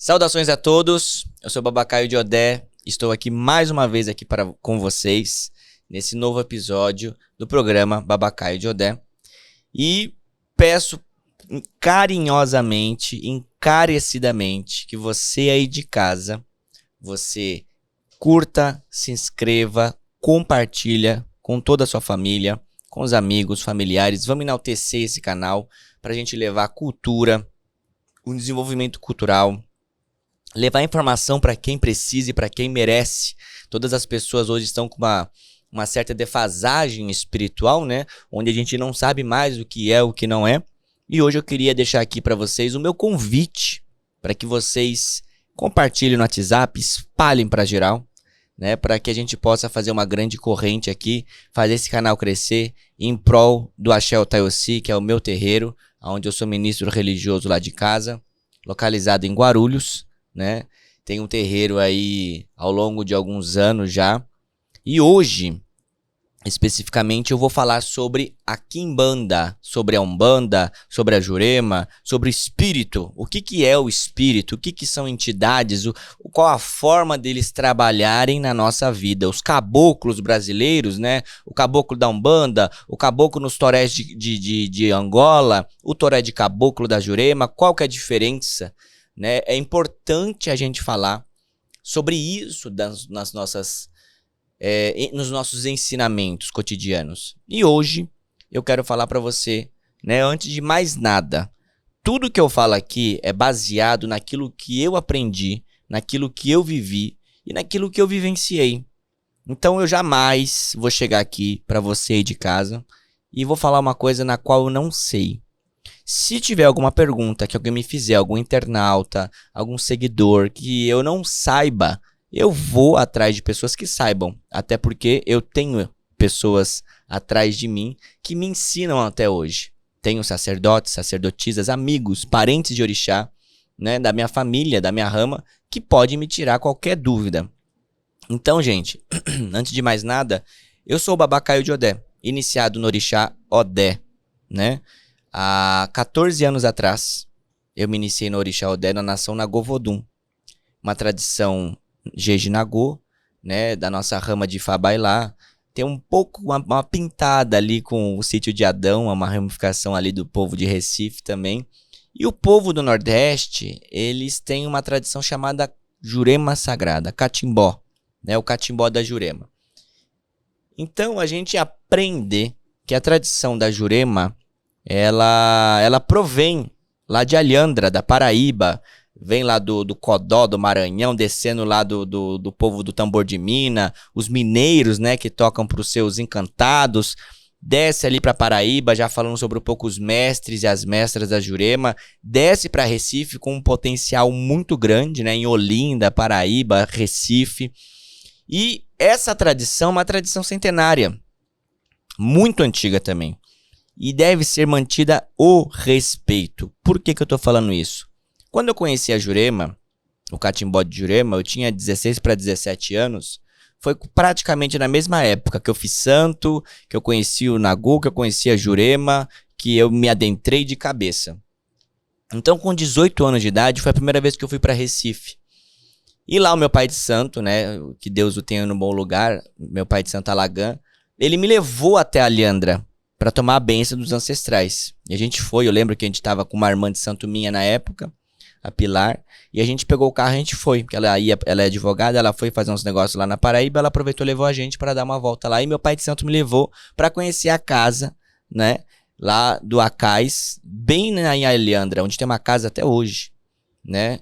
Saudações a todos, eu sou Babacaio de Odé, estou aqui mais uma vez com vocês, nesse novo episódio do programa Babacaio de Odé. E peço carinhosamente, encarecidamente, que você aí de casa, você curta, se inscreva, compartilha com toda a sua família, com os amigos, familiares. Vamos enaltecer esse canal para a gente levar a cultura, o desenvolvimento cultural, levar informação para quem precisa e para quem merece. Todas as pessoas hoje estão com uma certa defasagem espiritual, né? Onde a gente não sabe mais o que é, o que não é. E hoje eu queria deixar aqui para vocês o meu convite para que vocês compartilhem no WhatsApp, espalhem para geral, né? Para que a gente possa fazer uma grande corrente aqui, fazer esse canal crescer em prol do Axé Otaiosi, que é o meu terreiro, onde eu sou ministro religioso lá de casa, localizado em Guarulhos, né? Tem um terreiro aí ao longo de alguns anos já. E hoje, especificamente, eu vou falar sobre a Quimbanda, sobre a Umbanda, sobre a Jurema, sobre o espírito. O que é o espírito? O que são entidades? Qual a forma deles trabalharem na nossa vida? Os caboclos brasileiros, né? O caboclo da Umbanda, o caboclo nos torés de Angola, o toré de caboclo da Jurema. Qual que é a diferença? Né? É importante a gente falar sobre isso nos nossos ensinamentos cotidianos. E hoje eu quero falar para você, né, antes de mais nada, tudo que eu falo aqui é baseado naquilo que eu aprendi, naquilo que eu vivi e naquilo que eu vivenciei. Então eu jamais vou chegar aqui para você aí de casa e vou falar uma coisa na qual eu não sei. Se tiver alguma pergunta que alguém me fizer, algum internauta, algum seguidor que eu não saiba, eu vou atrás de pessoas que saibam. Até porque eu tenho pessoas atrás de mim que me ensinam até hoje. Tenho sacerdotes, sacerdotisas, amigos, parentes de orixá, né, da minha família, da minha rama, que podem me tirar qualquer dúvida. Então, gente, antes de mais nada, eu sou o Babacaio de Odé, iniciado no orixá Odé, né? Há 14 anos atrás, eu me iniciei no orixá Odé na nação Nagô-Vodum, uma tradição Jeje Nagô, né, da nossa rama de Fabailá. Tem um pouco, uma pintada ali com o sítio de Adão, uma ramificação ali do povo de Recife também. E o povo do Nordeste, eles têm uma tradição chamada Jurema Sagrada, Catimbó, né, o Catimbó da Jurema. Então a gente aprende que a tradição da Jurema ela provém lá de Alhandra, da Paraíba, vem lá do Codó, do Maranhão, descendo lá do povo do Tambor de Mina, os mineiros, né, que tocam para os seus encantados, desce ali para Paraíba, já falando sobre um pouco os mestres e as mestras da Jurema, desce para Recife com um potencial muito grande, né, em Olinda, Paraíba, Recife. E essa tradição é uma tradição centenária, muito antiga também. E deve ser mantida o respeito. Por que eu tô falando isso? Quando eu conheci a Jurema, o Catimbó de Jurema, eu tinha 16 para 17 anos. Foi praticamente na mesma época que eu fiz santo, que eu conheci o Nagô, que eu conheci a Jurema, que eu me adentrei de cabeça. Então, com 18 anos de idade, foi a primeira vez que eu fui para Recife. E lá o meu pai de santo, né, que Deus o tenha no bom lugar, meu pai de santo Alagã, ele me levou até Alhandra para tomar a bênção dos ancestrais. E a gente foi, eu lembro que a gente tava com uma irmã de santo minha na época, a Pilar, e a gente pegou o carro e a gente foi, porque ela é advogada, ela foi fazer uns negócios lá na Paraíba, ela aproveitou e levou a gente para dar uma volta lá, e meu pai de santo me levou para conhecer a casa, né, lá do Acais, bem em Alhandra, onde tem uma casa até hoje, né,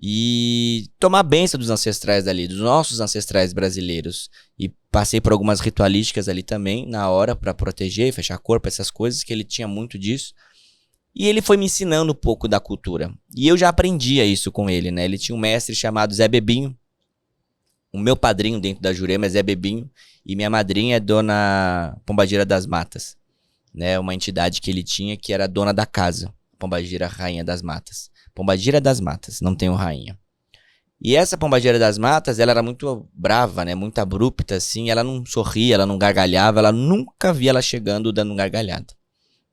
e tomar a bênção dos ancestrais dali, dos nossos ancestrais brasileiros. E passei por algumas ritualísticas ali também, na hora, para proteger, fechar corpo, essas coisas, que ele tinha muito disso. E ele foi me ensinando um pouco da cultura. E eu já aprendia isso com ele, né? Ele tinha um mestre chamado Zé Bebinho. O meu padrinho dentro da Jurema é Zé Bebinho. E minha madrinha é Dona Pombagira das Matas, né? Uma entidade que ele tinha que era dona da casa. Pombagira Rainha das Matas. Pombagira das Matas, não tenho rainha. E essa Pombagira das Matas, ela era muito brava, né? Muito abrupta, assim. Ela não sorria, ela não gargalhava. Ela nunca via ela chegando dando gargalhada.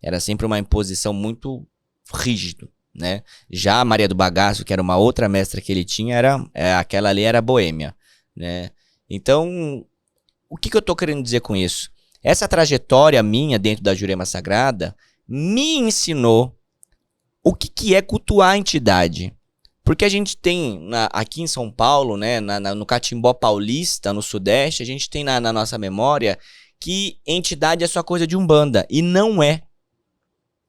Era sempre uma imposição muito rígido, né? Já a Maria do Bagaço, que era uma outra mestra que ele tinha, aquela ali era boêmia, né? Então, o que eu tô querendo dizer com isso? Essa trajetória minha dentro da Jurema Sagrada me ensinou o que é cultuar a entidade. Porque a gente tem aqui em São Paulo, né, no Catimbó Paulista, no Sudeste, a gente tem na nossa memória que entidade é só coisa de Umbanda. E não é.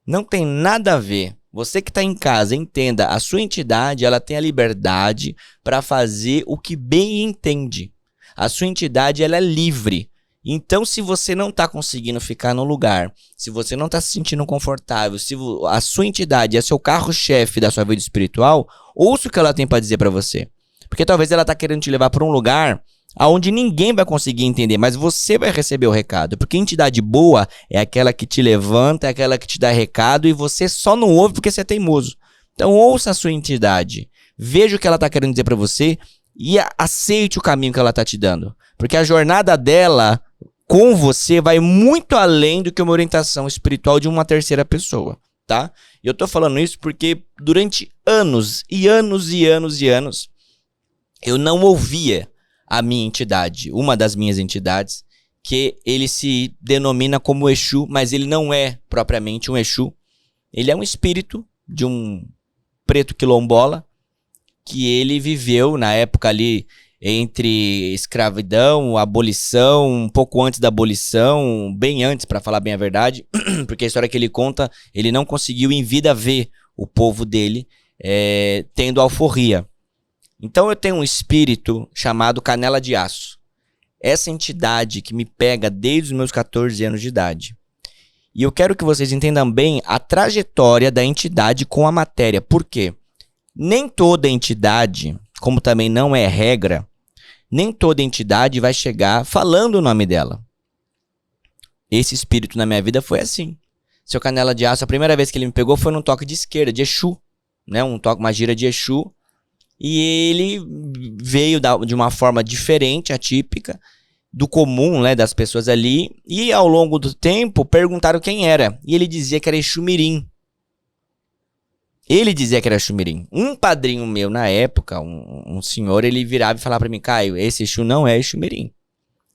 Não tem nada a ver. Você que está em casa, entenda, a sua entidade ela tem a liberdade para fazer o que bem entende. A sua entidade ela é livre. Então, se você não está conseguindo ficar no lugar, se você não está se sentindo confortável, se a sua entidade é seu carro-chefe da sua vida espiritual, ouça o que ela tem para dizer para você. Porque talvez ela está querendo te levar para um lugar aonde ninguém vai conseguir entender, mas você vai receber o recado. Porque entidade boa é aquela que te levanta, é aquela que te dá recado e você só não ouve porque você é teimoso. Então, ouça a sua entidade, veja o que ela está querendo dizer para você e aceite o caminho que ela está te dando. Porque a jornada dela com você vai muito além do que uma orientação espiritual de uma terceira pessoa, tá? E eu tô falando isso porque durante anos e anos e anos e anos, eu não ouvia a minha entidade, uma das minhas entidades, que ele se denomina como Exu, mas ele não é propriamente um Exu. Ele é um espírito de um preto quilombola, que ele viveu na época ali entre escravidão, abolição, um pouco antes da abolição, bem antes, para falar bem a verdade, porque a história que ele conta, ele não conseguiu em vida ver o povo dele tendo alforria. Então eu tenho um espírito chamado Canela de Aço. Essa entidade que me pega desde os meus 14 anos de idade. E eu quero que vocês entendam bem a trajetória da entidade com a matéria. Por quê? Nem toda entidade, como também não é regra, nem toda entidade vai chegar falando o nome dela. Esse espírito na minha vida foi assim. Seu Canela de Aço, a primeira vez que ele me pegou foi num toque de esquerda, de Exu, né? Uma gira de Exu. E ele veio de uma forma diferente, atípica, do comum, né, das pessoas ali. E ao longo do tempo perguntaram quem era. E ele dizia que era Exu Mirim. Ele dizia que era Exu Mirim. Um padrinho meu na época, um senhor, ele virava e falava pra mim: Caio, esse Exu não é Exu Mirim.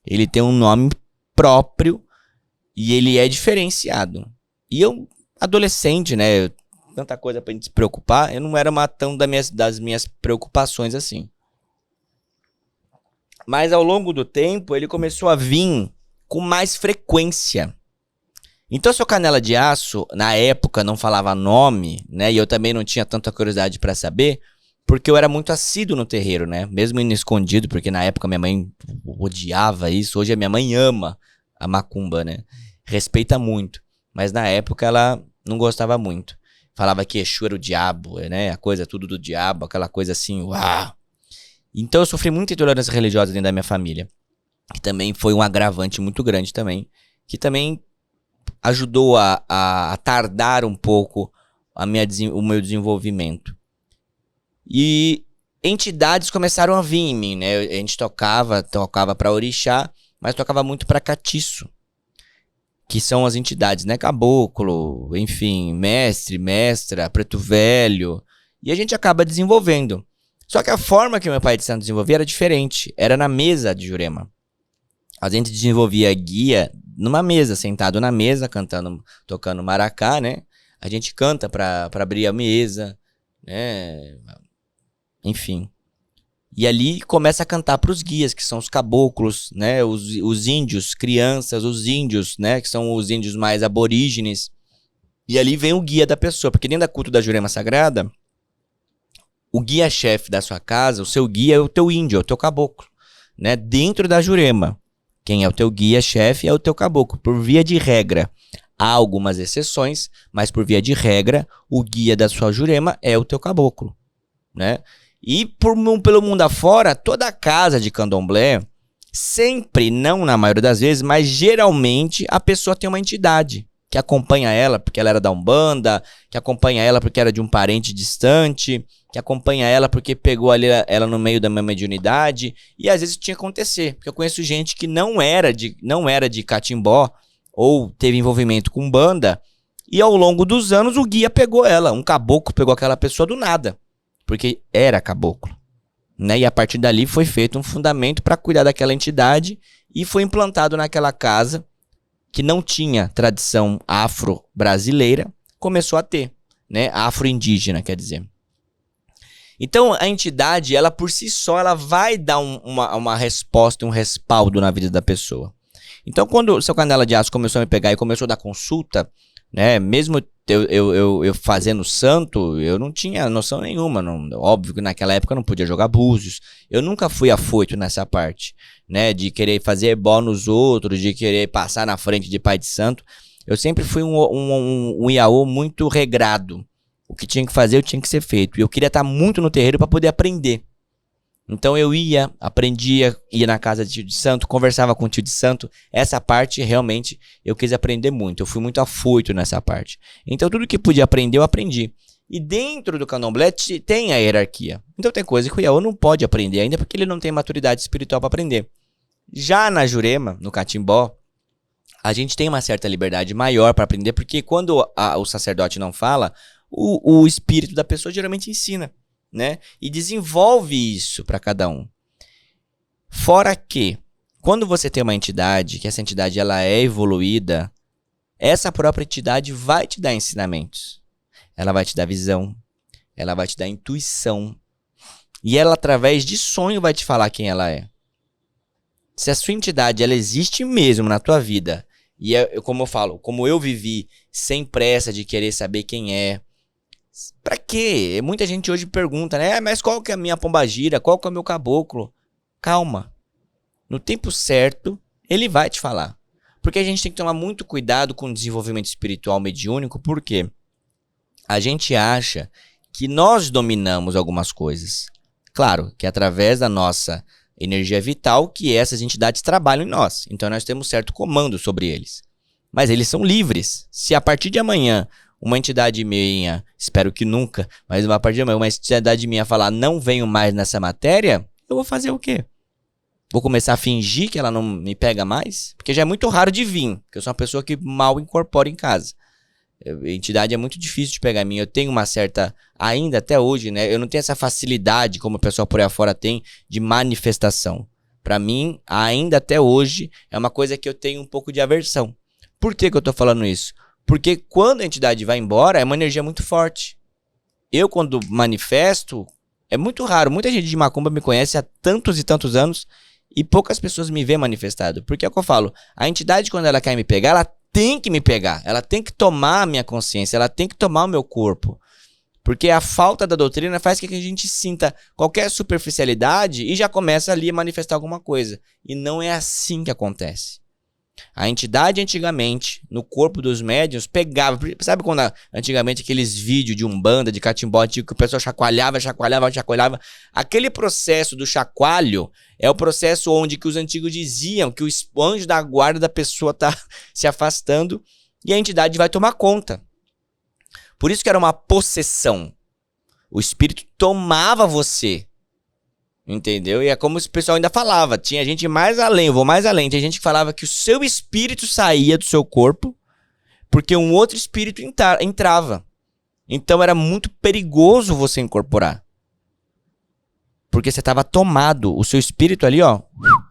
Ele tem um nome próprio e ele é diferenciado. E eu, adolescente, né, tanta coisa pra gente se preocupar, eu não era tão das minhas preocupações assim. Mas ao longo do tempo, ele começou a vir com mais frequência. Então, seu Canela de Aço, na época, não falava nome, né? E eu também não tinha tanta curiosidade pra saber, porque eu era muito assíduo no terreiro, né? Mesmo indo escondido, porque na época minha mãe odiava isso. Hoje a minha mãe ama a macumba, né? Respeita muito. Mas na época ela não gostava muito. Falava que Exu era o diabo, né? A coisa tudo do diabo, aquela coisa assim, uau! Então eu sofri muita intolerância religiosa dentro da minha família. Que também foi um agravante muito grande também. Que também ajudou a tardar um pouco o meu desenvolvimento. E entidades começaram a vir em mim, né? A gente tocava para orixá, mas tocava muito para catiço, que são as entidades, né? Caboclo, enfim, mestre, mestra, preto velho. E a gente acaba desenvolvendo. Só que a forma que meu pai de santo desenvolvia era diferente. Era na mesa de Jurema. A gente desenvolvia guia numa mesa, sentado na mesa, tocando maracá, né? A gente canta pra abrir a mesa, né? Enfim. E ali começa a cantar pros guias, que são os caboclos, né? Os índios, crianças, os índios, né? Que são os índios mais aborígenes. E ali vem o guia da pessoa, porque dentro da culto da Jurema Sagrada, o guia-chefe da sua casa, o seu guia é o teu índio, é o teu caboclo, né? Dentro da Jurema. Quem é o teu guia-chefe é o teu caboclo, por via de regra. Há algumas exceções, mas por via de regra, o guia da sua Jurema é o teu caboclo, né? E pelo mundo afora, toda casa de candomblé, sempre, não na maioria das vezes, mas geralmente a pessoa tem uma entidade que acompanha ela porque ela era da Umbanda, que acompanha ela porque era de um parente distante, que acompanha ela porque pegou ali ela no meio da minha mediunidade. E às vezes tinha que acontecer, porque eu conheço gente que não era de catimbó ou teve envolvimento com Umbanda E ao longo dos anos o guia pegou ela, um caboclo pegou aquela pessoa do nada, porque era caboclo, né? E a partir dali foi feito um fundamento para cuidar daquela entidade e foi implantado naquela casa que não tinha tradição afro-brasileira, começou a ter, né? Afro-indígena, quer dizer. Então a entidade, ela por si só, ela vai dar uma resposta, um respaldo na vida da pessoa. Então quando o seu Canela de Aço começou a me pegar e começou a dar consulta, né? Mesmo eu fazendo santo, eu não tinha noção nenhuma. Não, óbvio que naquela época eu não podia jogar búzios. Eu nunca fui afoito nessa parte, né? De querer fazer ebó nos outros, de querer passar na frente de pai de santo. Eu sempre fui um iaô muito regrado. O que tinha que fazer, eu tinha que ser feito. E eu queria estar muito no terreiro para poder aprender. Então eu ia, aprendia, ia na casa de tio de santo, conversava com o tio de santo. Essa parte realmente eu quis aprender muito. Eu fui muito afoito nessa parte. Então tudo que podia aprender, eu aprendi. E dentro do candomblé tem a hierarquia. Então tem coisa que o iaô não pode aprender ainda porque ele não tem maturidade espiritual para aprender. Já na Jurema, no Catimbó, a gente tem uma certa liberdade maior para aprender, porque quando o sacerdote não fala, o espírito da pessoa geralmente ensina, né? E desenvolve isso para cada um. Fora que, quando você tem uma entidade, que essa entidade ela é evoluída, essa própria entidade vai te dar ensinamentos. Ela vai te dar visão, ela vai te dar intuição. E ela, através de sonho, vai te falar quem ela é. Se a sua entidade ela existe mesmo na tua vida, e como eu falo, como eu vivi sem pressa de querer saber quem é, pra quê? Muita gente hoje pergunta, né? Mas qual que é a minha pombagira? Qual que é o meu caboclo? Calma. No tempo certo, ele vai te falar. Porque a gente tem que tomar muito cuidado com o desenvolvimento espiritual mediúnico, porque a gente acha que nós dominamos algumas coisas. Claro, que é através da nossa energia vital que essas entidades trabalham em nós. Então nós temos certo comando sobre eles. Mas eles são livres. Se a partir de amanhã uma entidade minha, espero que nunca, mas a partir de amanhã uma entidade minha falar não venho mais nessa matéria, eu vou fazer o quê? Vou começar a fingir que ela não me pega mais? Porque já é muito raro de vir, porque eu sou uma pessoa que mal incorpora em casa. A entidade é muito difícil de pegar em mim. Eu tenho uma certa, ainda até hoje, né? Eu não tenho essa facilidade como o pessoal por aí afora tem de manifestação. Pra mim, ainda até hoje, é uma coisa que eu tenho um pouco de aversão. Por que eu tô falando isso? Porque quando a entidade vai embora, é uma energia muito forte. Eu, quando manifesto, é muito raro. Muita gente de macumba me conhece há tantos e tantos anos e poucas pessoas me veem manifestado. Porque é o que eu falo, a entidade, quando ela quer me pegar, ela tem que me pegar. Ela tem que tomar a minha consciência, ela tem que tomar o meu corpo. Porque a falta da doutrina faz com que a gente sinta qualquer superficialidade e já começa ali a manifestar alguma coisa. E não é assim que acontece. A entidade antigamente, no corpo dos médiuns, pegava... Sabe quando antigamente aqueles vídeos de umbanda, de catimbó antigo, que o pessoal chacoalhava? Aquele processo do chacoalho é o processo onde que os antigos diziam que o anjo da guarda da pessoa está se afastando e a entidade vai tomar conta. Por isso que era uma possessão. O espírito tomava você. Entendeu? E é como o pessoal ainda falava. Tinha gente mais além, eu vou mais além. Tinha gente que falava que o seu espírito saía do seu corpo porque um outro espírito entrava. Então era muito perigoso você incorporar. Porque você estava tomado. O seu espírito ali, ó,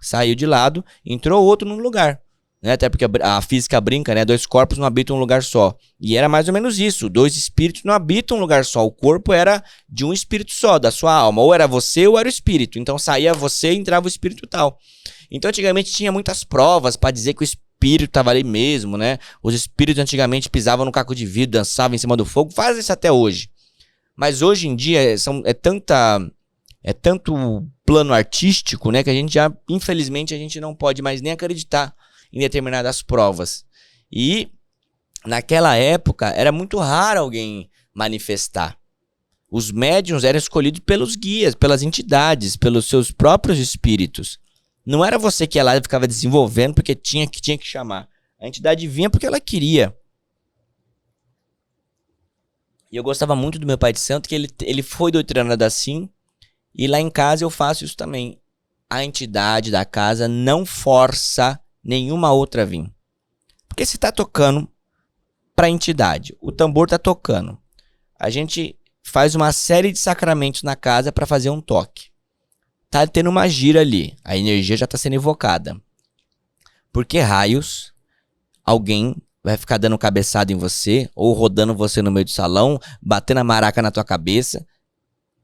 saiu de lado, entrou outro no lugar. Né? Até porque a física brinca, né? 2 corpos não habitam um lugar só. E era mais ou menos isso. 2 espíritos não habitam um lugar só. O corpo era de um espírito só, da sua alma. Ou era você ou era o espírito. Então saía você e entrava o espírito tal. Então antigamente tinha muitas provas para dizer que o espírito estava ali mesmo, né? Os espíritos antigamente pisavam no caco de vidro, dançavam em cima do fogo. Faz isso até hoje. Mas hoje em dia é tanto plano artístico, né? Que a gente já, infelizmente, a gente não pode mais nem acreditar em determinadas provas. E naquela época era muito raro alguém manifestar. Os médiuns eram escolhidos pelos guias, pelas entidades, pelos seus próprios espíritos. Não era você que ia lá e ficava desenvolvendo porque tinha que chamar. A entidade vinha porque ela queria. E eu gostava muito do meu pai de santo, que ele foi doutrinado assim. E lá em casa eu faço isso também. A entidade da casa não força nenhuma outra vir. Porque se tá tocando, pra entidade. O tambor tá tocando. A gente faz uma série de sacramentos na casa para fazer um toque. Tá tendo uma gira ali. A energia já tá sendo invocada. Por que raios alguém vai ficar dando cabeçada em você, ou rodando você no meio do salão, batendo a maraca na tua cabeça,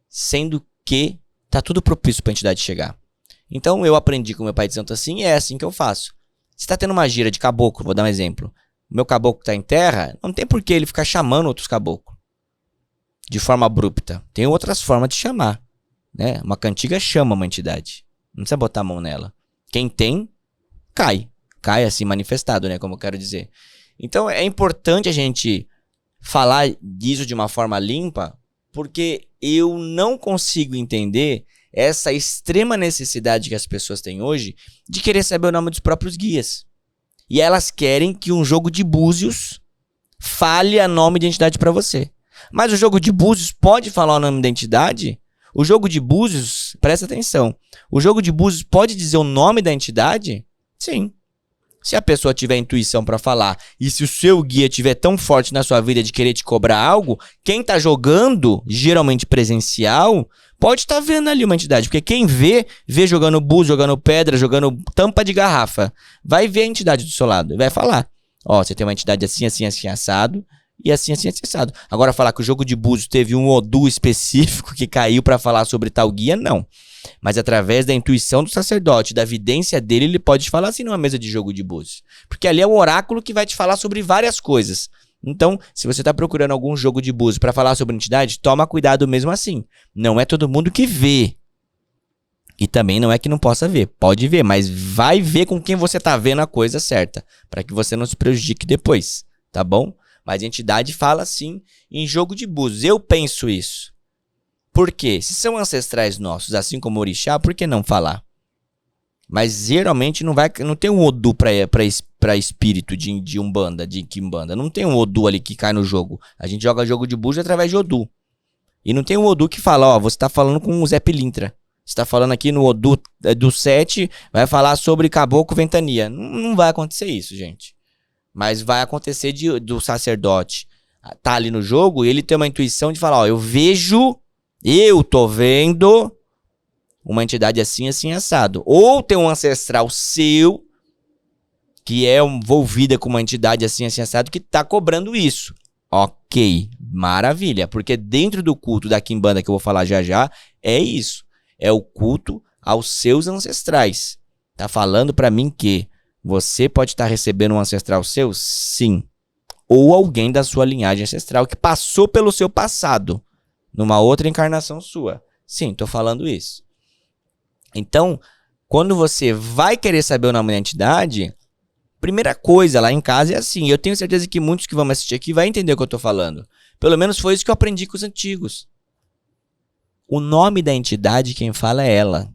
sendo que tá tudo propício pra entidade chegar? Então eu aprendi com meu pai de santo assim, e é assim que eu faço. Se tá tendo uma gira de caboclo, vou dar um exemplo. O meu caboclo tá em terra, não tem por que ele ficar chamando outros caboclos de forma abrupta. Tem outras formas de chamar, né? Uma cantiga chama uma entidade. Não precisa botar a mão nela. Quem tem, cai. Cai assim manifestado, né? Como eu quero dizer. Então é importante a gente falar disso de uma forma limpa, porque eu não consigo entender essa extrema necessidade que as pessoas têm hoje de querer saber o nome dos próprios guias. E elas querem que um jogo de búzios fale a nome de entidade para você. Mas o jogo de búzios pode falar o nome da entidade? O jogo de búzios, presta atenção, o jogo de búzios pode dizer o nome da entidade? Sim. Se a pessoa tiver intuição pra falar, e se o seu guia estiver tão forte na sua vida de querer te cobrar algo, quem tá jogando, geralmente presencial, pode estar vendo ali uma entidade. Porque quem vê jogando búzio, jogando pedra, jogando tampa de garrafa. Vai ver a entidade do seu lado e vai falar. Ó, você tem uma entidade assim, assim, assim, assado, e assim, assim, assim, assado. Agora falar que o jogo de búzios teve um Odu específico que caiu pra falar sobre tal guia, não. Mas através da intuição do sacerdote, da vidência dele, ele pode te falar assim numa mesa de jogo de búzios. Porque ali é um oráculo que vai te falar sobre várias coisas. Então, se você está procurando algum jogo de búzios para falar sobre entidade, toma cuidado mesmo assim. Não é todo mundo que vê. E também não é que não possa ver. Pode ver, mas vai ver com quem você está vendo a coisa certa. Para que você não se prejudique depois. Tá bom? Mas a entidade fala assim em jogo de búzios. Eu penso isso. Por quê? Se são ancestrais nossos, assim como o orixá, por que não falar? Mas geralmente não tem um Odu pra espírito de Umbanda, de Quimbanda. Não tem um Odu ali que cai no jogo. A gente joga jogo de búzio através de Odu. E não tem um Odu que fala, ó, você tá falando com o Zé Pilintra. Você tá falando aqui no Odu do 7, vai falar sobre Caboclo Ventania. Não vai acontecer isso, gente. Mas vai acontecer do sacerdote tá ali no jogo e ele tem uma intuição de falar, ó, eu tô vendo uma entidade assim, assim, assado. Ou tem um ancestral seu que é envolvida com uma entidade assim, assim, assado que tá cobrando isso. Ok, maravilha. Porque dentro do culto da Quimbanda que eu vou falar já já, é isso. É o culto aos seus ancestrais. Tá falando pra mim que você pode estar recebendo um ancestral seu? Sim. Ou alguém da sua linhagem ancestral que passou pelo seu passado. Numa outra encarnação sua. Sim, tô falando isso. Então, quando você vai querer saber o nome da entidade, primeira coisa lá em casa é assim. Eu tenho certeza que muitos que vão assistir aqui vão entender o que eu tô falando. Pelo menos foi isso que eu aprendi com os antigos. O nome da entidade, quem fala é ela.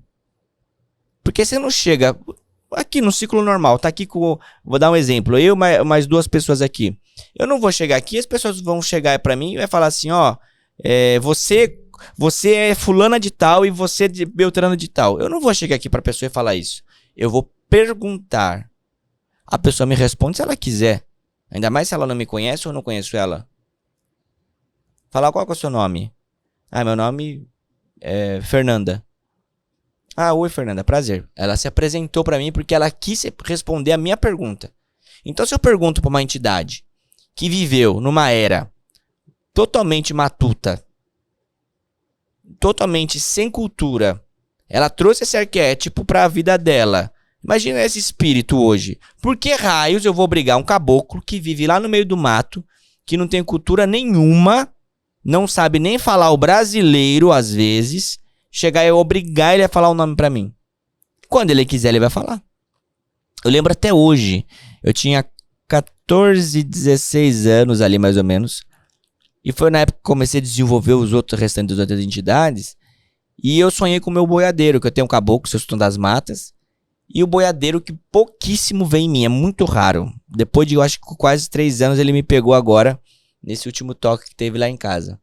Porque você não chega aqui no ciclo normal, tá aqui com... Vou dar um exemplo. Eu mais duas pessoas aqui. Eu não vou chegar aqui, as pessoas vão chegar pra mim e vai falar assim, ó... Você é fulana de tal e você é de Beltrano de tal. Eu não vou chegar aqui pra pessoa e falar isso. Eu vou perguntar. A pessoa me responde se ela quiser. Ainda mais se ela não me conhece ou eu não conheço ela. Falar qual que é o seu nome? Ah, meu nome é Fernanda. Ah, oi Fernanda, prazer. Ela se apresentou pra mim porque ela quis responder a minha pergunta. Então se eu pergunto pra uma entidade que viveu numa era totalmente matuta, totalmente sem cultura, ela trouxe esse arquétipo para a vida dela. Imagina esse espírito hoje. Por que raios eu vou obrigar um caboclo que vive lá no meio do mato, que não tem cultura nenhuma, não sabe nem falar o brasileiro às vezes, chegar e obrigar ele a falar o nome para mim? Quando ele quiser, ele vai falar. Eu lembro até hoje, eu tinha 14, 16 anos ali mais ou menos. E foi na época que comecei a desenvolver os outros restantes das outras entidades. E eu sonhei com o meu boiadeiro, que eu tenho um caboclo, seu Sultão das Matas. E o boiadeiro que pouquíssimo vem em mim, é muito raro. Depois de, eu acho que quase 3 anos, ele me pegou agora, nesse último toque que teve lá em casa.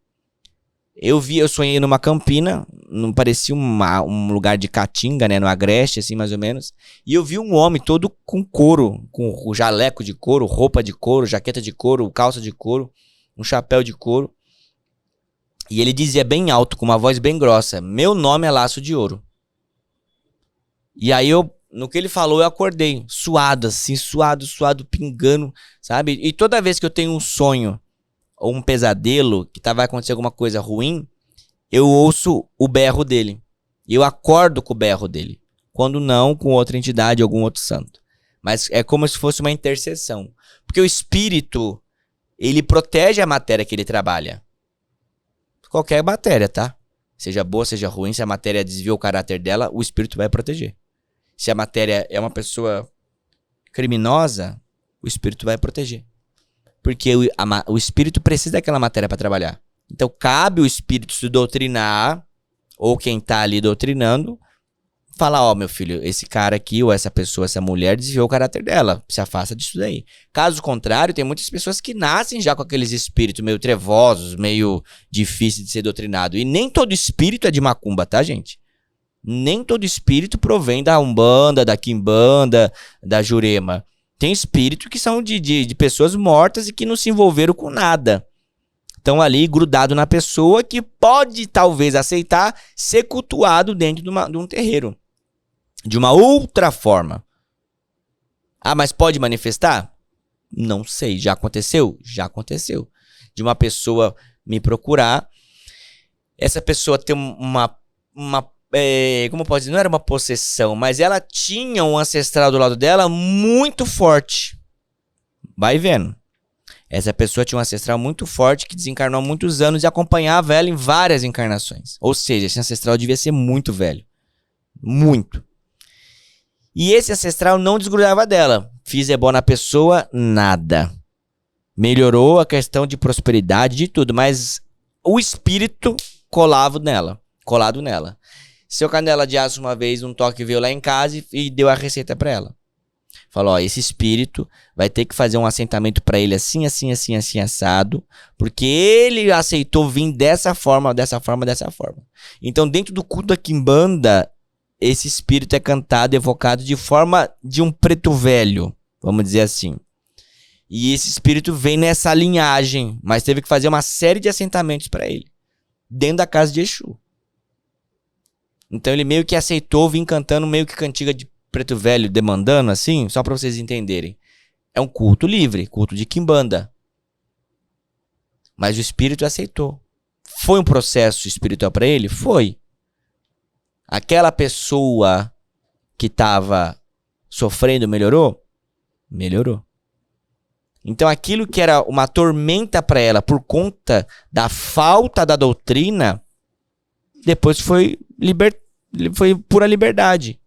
Eu sonhei numa campina, não parecia um lugar de caatinga, né? No Agreste, assim, mais ou menos. E eu vi um homem todo com couro, com o jaleco de couro, roupa de couro, jaqueta de couro, calça de couro, um chapéu de couro. E ele dizia bem alto, com uma voz bem grossa: meu nome é Laço de Ouro. E aí no que ele falou, eu acordei, suado, assim, suado, pingando, sabe? E toda vez que eu tenho um sonho ou um pesadelo, que vai acontecer alguma coisa ruim, eu ouço o berro dele. E eu acordo com o berro dele. Quando não, com outra entidade, algum outro santo. Mas é como se fosse uma intercessão. Porque o espírito, ele protege a matéria que ele trabalha. Qualquer matéria, tá? Seja boa, seja ruim, se a matéria desvia o caráter dela, o espírito vai proteger. Se a matéria é uma pessoa criminosa, o espírito vai proteger. Porque o espírito precisa daquela matéria para trabalhar. Então, cabe o espírito se doutrinar, ou quem tá ali doutrinando, falar: ó, meu filho, esse cara aqui, ou essa pessoa, essa mulher, desviou o caráter dela. Se afasta disso daí. Caso contrário, tem muitas pessoas que nascem já com aqueles espíritos meio trevosos, meio difíceis de ser doutrinado. E nem todo espírito é de macumba, tá, gente? Nem todo espírito provém da Umbanda, da Quimbanda, da Jurema. Tem espíritos que são de pessoas mortas e que não se envolveram com nada. Estão ali grudado na pessoa, que pode talvez aceitar ser cultuado dentro de um terreiro. De uma outra forma. Ah, mas pode manifestar? Não sei. Já aconteceu? Já aconteceu. De uma pessoa me procurar, essa pessoa tem como pode dizer? Não era uma possessão, mas ela tinha um ancestral do lado dela muito forte. Vai vendo. Essa pessoa tinha um ancestral muito forte que desencarnou há muitos anos e acompanhava ela em várias encarnações. Ou seja, esse ancestral devia ser muito velho. Muito. E esse ancestral não desgrudava dela. Fiz ebó na pessoa, nada. Melhorou a questão de prosperidade, de tudo, mas o espírito colado nela. Seu Canela de Aço, uma vez, um toque veio lá em casa e deu a receita pra ela. Falou: ó, esse espírito vai ter que fazer um assentamento pra ele assim, assado, porque ele aceitou vir dessa forma. Então, dentro do culto da Quimbanda, esse espírito é cantado, evocado de forma de um preto velho, vamos dizer assim. E esse espírito vem nessa linhagem, mas teve que fazer uma série de assentamentos pra ele, dentro da casa de Exu. Então ele meio que aceitou vir cantando meio que cantiga de preto velho, demandando assim, só pra vocês entenderem. É um culto livre, culto de Quimbanda. Mas o espírito aceitou. Foi um processo espiritual pra ele? Foi. Aquela pessoa que tava sofrendo melhorou? Melhorou. Então aquilo que era uma tormenta pra ela por conta da falta da doutrina, depois foi pura liberdade.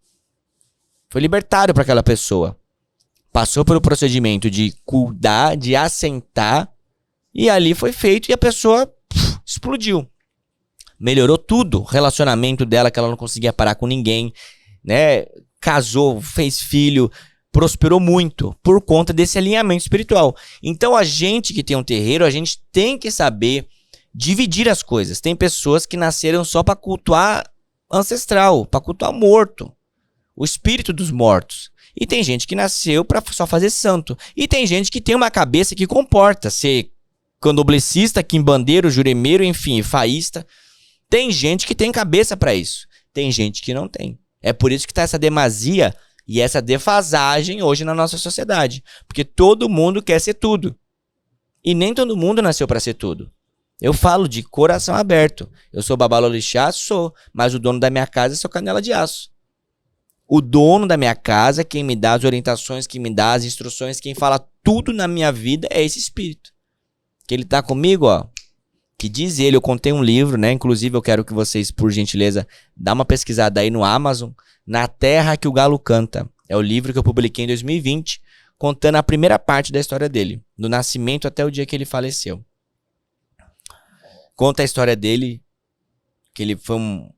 Foi libertário para aquela pessoa. Passou pelo procedimento de cuidar, de assentar, e ali foi feito e a pessoa explodiu. Melhorou tudo. O relacionamento dela, que ela não conseguia parar com ninguém, né? Casou, fez filho, prosperou muito por conta desse alinhamento espiritual. Então a gente que tem um terreiro, a gente tem que saber dividir as coisas. Tem pessoas que nasceram só para cultuar ancestral, para cultuar morto, o espírito dos mortos. E tem gente que nasceu para só fazer santo. E tem gente que tem uma cabeça que comporta ser candomblessista, quimbandeiro, juremeiro, enfim, faísta. Tem gente que tem cabeça para isso. Tem gente que não tem. É por isso que tá essa demasia e essa defasagem hoje na nossa sociedade. Porque todo mundo quer ser tudo. E nem todo mundo nasceu para ser tudo. Eu falo de coração aberto. Eu sou babalorixá, sou. Mas o dono da minha casa é seu Canela de Aço. O dono da minha casa, quem me dá as orientações, quem me dá as instruções, quem fala tudo na minha vida é esse espírito. Que ele tá comigo, ó. Que diz ele, eu contei um livro, né? Inclusive eu quero que vocês, por gentileza, dá uma pesquisada aí no Amazon. Na Terra que o Galo Canta. É o livro que eu publiquei em 2020, contando a primeira parte da história dele. Do nascimento até o dia que ele faleceu. Conta a história dele, que ele foi um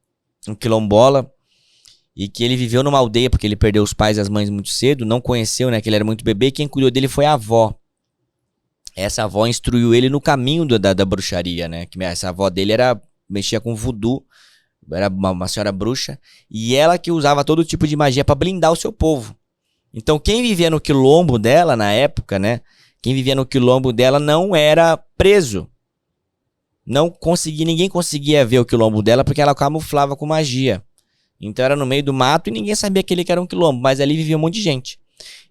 quilombola. E que ele viveu numa aldeia porque ele perdeu os pais e as mães muito cedo, não conheceu, né, que ele era muito bebê, e quem cuidou dele foi a avó. Essa avó instruiu ele no caminho da bruxaria, né, que essa avó dele mexia com voodoo, era uma senhora bruxa, e ela que usava todo tipo de magia para blindar o seu povo. Então quem vivia no quilombo dela na época, né? Quem vivia no quilombo dela não era preso. Ninguém conseguia ver o quilombo dela porque ela camuflava com magia. Então era no meio do mato e ninguém sabia que ele era um quilombo, mas ali vivia um monte de gente.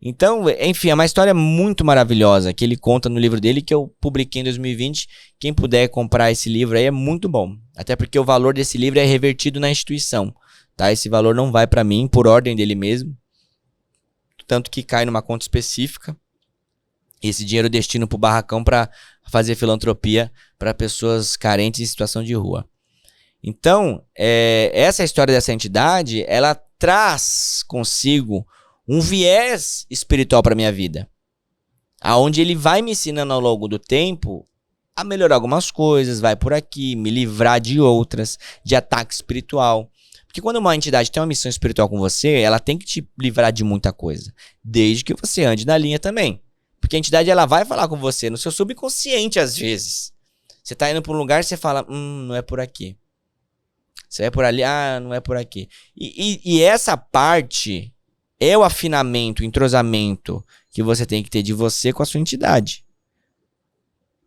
Então, enfim, é uma história muito maravilhosa que ele conta no livro dele, que eu publiquei em 2020. Quem puder comprar esse livro aí é muito bom. Até porque o valor desse livro é revertido na instituição, tá? Esse valor não vai para mim, por ordem dele mesmo. Tanto que cai numa conta específica. Esse dinheiro eu destino pro Barracão para fazer filantropia para pessoas carentes em situação de rua. Então, essa história dessa entidade, ela traz consigo um viés espiritual para minha vida, aonde ele vai me ensinando ao longo do tempo a melhorar algumas coisas, vai por aqui, me livrar de outras, de ataque espiritual. Porque quando uma entidade tem uma missão espiritual com você, ela tem que te livrar de muita coisa, desde que você ande na linha também. Porque a entidade ela vai falar com você no seu subconsciente às vezes. Você tá indo para um lugar e você fala, não é por aqui. Você é por ali, não é por aqui. E essa parte é o afinamento, o entrosamento que você tem que ter de você com a sua entidade.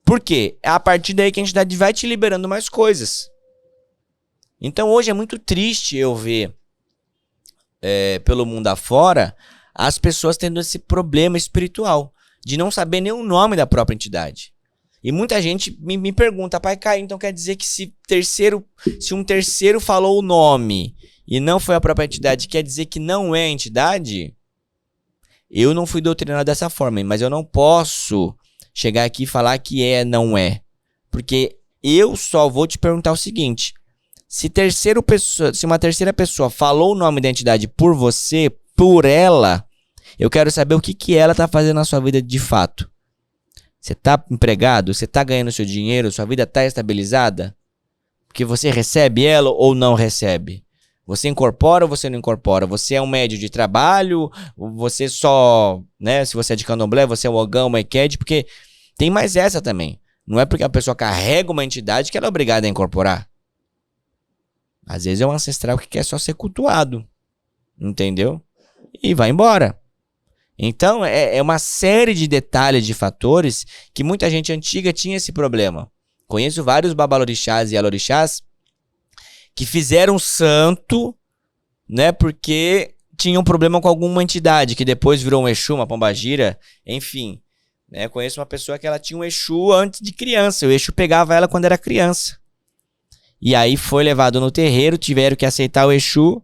Por quê? É a partir daí que a entidade vai te liberando mais coisas. Então hoje é muito triste eu ver pelo mundo afora as pessoas tendo esse problema espiritual de não saber nem o nome da própria entidade. E muita gente me pergunta, Pai Caio, então quer dizer que se um terceiro falou o nome e não foi a própria entidade, quer dizer que não é a entidade? Eu não fui doutrinado dessa forma, mas eu não posso chegar aqui e falar que não é. Porque eu só vou te perguntar o seguinte, se uma terceira pessoa falou o nome da entidade por você, por ela, eu quero saber o que ela está fazendo na sua vida de fato. Você está empregado? Você está ganhando seu dinheiro? Sua vida está estabilizada? Porque você recebe ela ou não recebe? Você incorpora ou você não incorpora? Você é um médio de trabalho? Você só, né? Se você é de candomblé, você é um ogão, uma equede? Porque tem mais essa também. Não é porque a pessoa carrega uma entidade que ela é obrigada a incorporar. Às vezes é um ancestral que quer só ser cultuado. Entendeu? E vai embora. Então, é uma série de detalhes, de fatores, que muita gente antiga tinha esse problema. Conheço vários babalorixás e alorixás que fizeram santo, né, porque tinham problema com alguma entidade, que depois virou um Exu, uma pombagira, enfim. Né, conheço uma pessoa que ela tinha um Exu antes de criança, o Exu pegava ela quando era criança. E aí foi levado no terreiro, tiveram que aceitar o Exu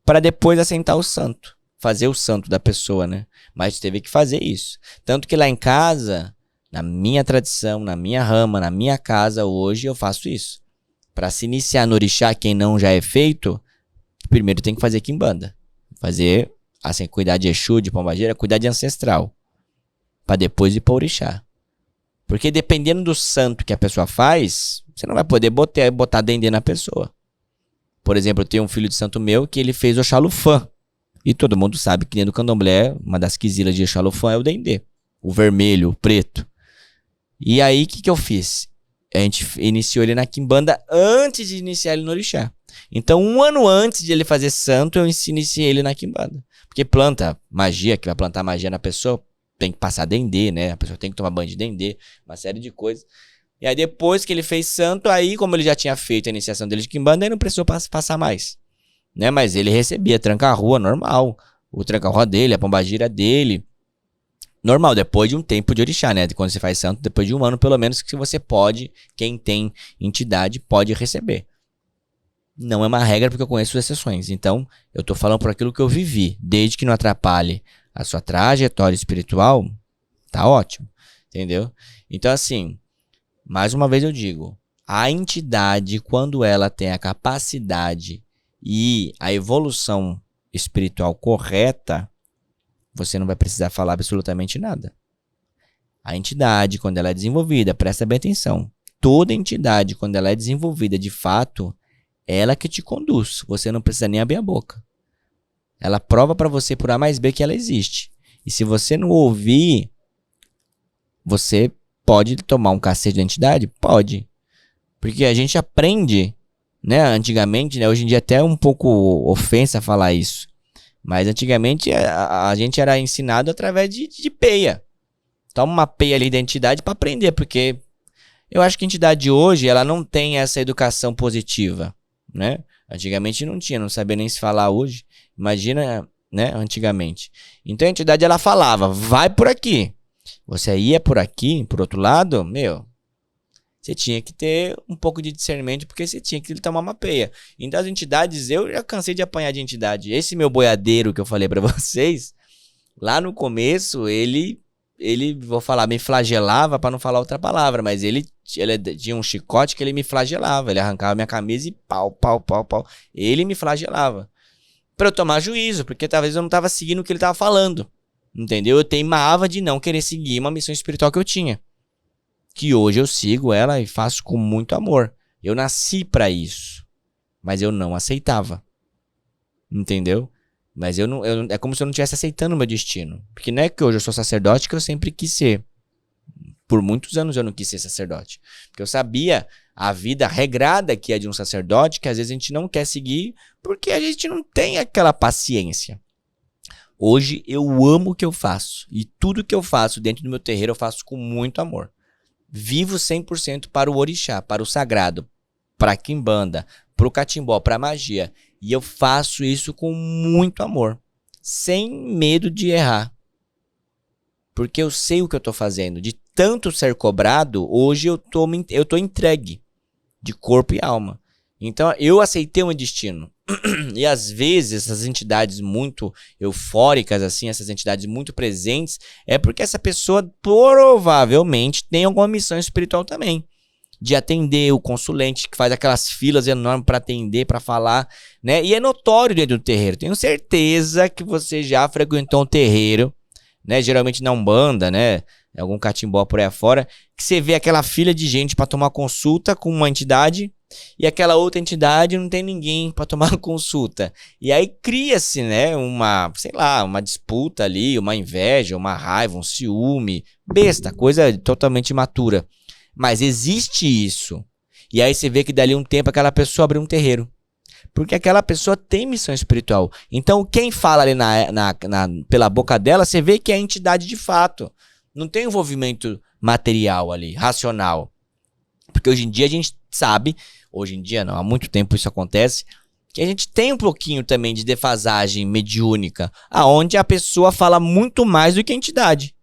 para depois aceitar o santo. Fazer o santo da pessoa, né? Mas teve que fazer isso. Tanto que lá em casa, na minha tradição, na minha rama, na minha casa, hoje eu faço isso. Para se iniciar no orixá, quem não já é feito, primeiro tem que fazer quimbanda. Fazer, assim, cuidar de Exu, de pombagira, cuidar de ancestral. Para depois ir para orixá. Porque dependendo do santo que a pessoa faz, você não vai poder botar dendê na pessoa. Por exemplo, eu tenho um filho de santo meu que ele fez Oxalufã. E todo mundo sabe que dentro do candomblé, uma das quisilas de Oxalufã é o dendê. O vermelho, o preto. E aí, o que eu fiz? A gente iniciou ele na quimbanda antes de iniciar ele no orixá. Então, 1 ano antes de ele fazer santo, eu iniciei ele na quimbanda. Porque planta magia, que vai plantar magia na pessoa, tem que passar dendê, né? A pessoa tem que tomar banho de dendê, uma série de coisas. E aí, depois que ele fez santo, aí, como ele já tinha feito a iniciação dele de quimbanda, ele não precisou passar mais. Né? Mas ele recebia tranca-rua normal. O tranca-rua dele, a pombagira dele. Normal, depois de um tempo de orixá, né? Quando você faz santo, depois de 1 ano, pelo menos, que você pode, quem tem entidade, pode receber. Não é uma regra, porque eu conheço exceções. Então, eu tô falando por aquilo que eu vivi. Desde que não atrapalhe a sua trajetória espiritual, tá ótimo. Entendeu? Então, assim, mais uma vez eu digo, a entidade, quando ela tem a capacidade e a evolução espiritual correta, você não vai precisar falar absolutamente nada. A entidade, quando ela é desenvolvida, presta bem atenção, toda entidade, quando ela é desenvolvida de fato, ela que te conduz, você não precisa nem abrir a boca. Ela prova para você por A mais B que ela existe. E se você não ouvir, você pode tomar um cacete da entidade? Pode. Porque a gente aprende né? Antigamente, né? Hoje em dia até é um pouco ofensa falar isso. Mas antigamente a gente era ensinado através de peia. Toma uma peia ali da entidade para aprender, porque eu acho que a entidade hoje, ela não tem essa educação positiva, né? Antigamente não tinha, não sabia nem se falar hoje. Imagina, né, antigamente. Então a entidade, ela falava, vai por aqui. Você ia por aqui, por outro lado, meu, você tinha que ter um pouco de discernimento, porque você tinha que tomar uma peia. Então as entidades, eu já cansei de apanhar de entidade. Esse meu boiadeiro que eu falei pra vocês, lá no começo, ele, vou falar, me flagelava pra não falar outra palavra, mas ele tinha um chicote que ele me flagelava. Ele arrancava minha camisa e pau, pau, pau, pau. Ele me flagelava. Pra eu tomar juízo, porque talvez eu não tava seguindo o que ele tava falando. Entendeu? Eu teimava de não querer seguir uma missão espiritual que eu tinha. Que hoje eu sigo ela e faço com muito amor. Eu nasci pra isso. Mas eu não aceitava. Entendeu? Mas é como se eu não estivesse aceitando o meu destino. Porque não é que hoje eu sou sacerdote que eu sempre quis ser. Por muitos anos eu não quis ser sacerdote. Porque eu sabia a vida regrada que é de um sacerdote, que às vezes a gente não quer seguir porque a gente não tem aquela paciência. Hoje eu amo o que eu faço. E tudo que eu faço dentro do meu terreiro eu faço com muito amor. Vivo 100% para o orixá, para o sagrado, para a quimbanda, para o catimbó, para a magia. E eu faço isso com muito amor, sem medo de errar. Porque eu sei o que eu estou fazendo. De tanto ser cobrado, hoje eu tô entregue, de corpo e alma. Então eu aceitei o meu destino. E às vezes essas entidades muito eufóricas, assim, essas entidades muito presentes, é porque essa pessoa provavelmente tem alguma missão espiritual também. De atender o consulente, que faz aquelas filas enormes para atender, para falar, né? E é notório dentro do terreiro. Tenho certeza que você já frequentou um terreiro, né? Geralmente na Umbanda, né? Algum catimbó por aí afora, que você vê aquela fila de gente para tomar consulta com uma entidade e aquela outra entidade não tem ninguém para tomar consulta. E aí cria-se, né, uma, sei lá, uma disputa ali, uma inveja, uma raiva, um ciúme, besta, coisa totalmente imatura. Mas existe isso. E aí você vê que dali um tempo aquela pessoa abre um terreiro. Porque aquela pessoa tem missão espiritual. Então quem fala ali pela boca dela, você vê que é entidade de fato. Não tem envolvimento material ali, racional. Porque hoje em dia a gente sabe, hoje em dia não, há muito tempo isso acontece, que a gente tem um pouquinho também de defasagem mediúnica, aonde a pessoa fala muito mais do que a entidade.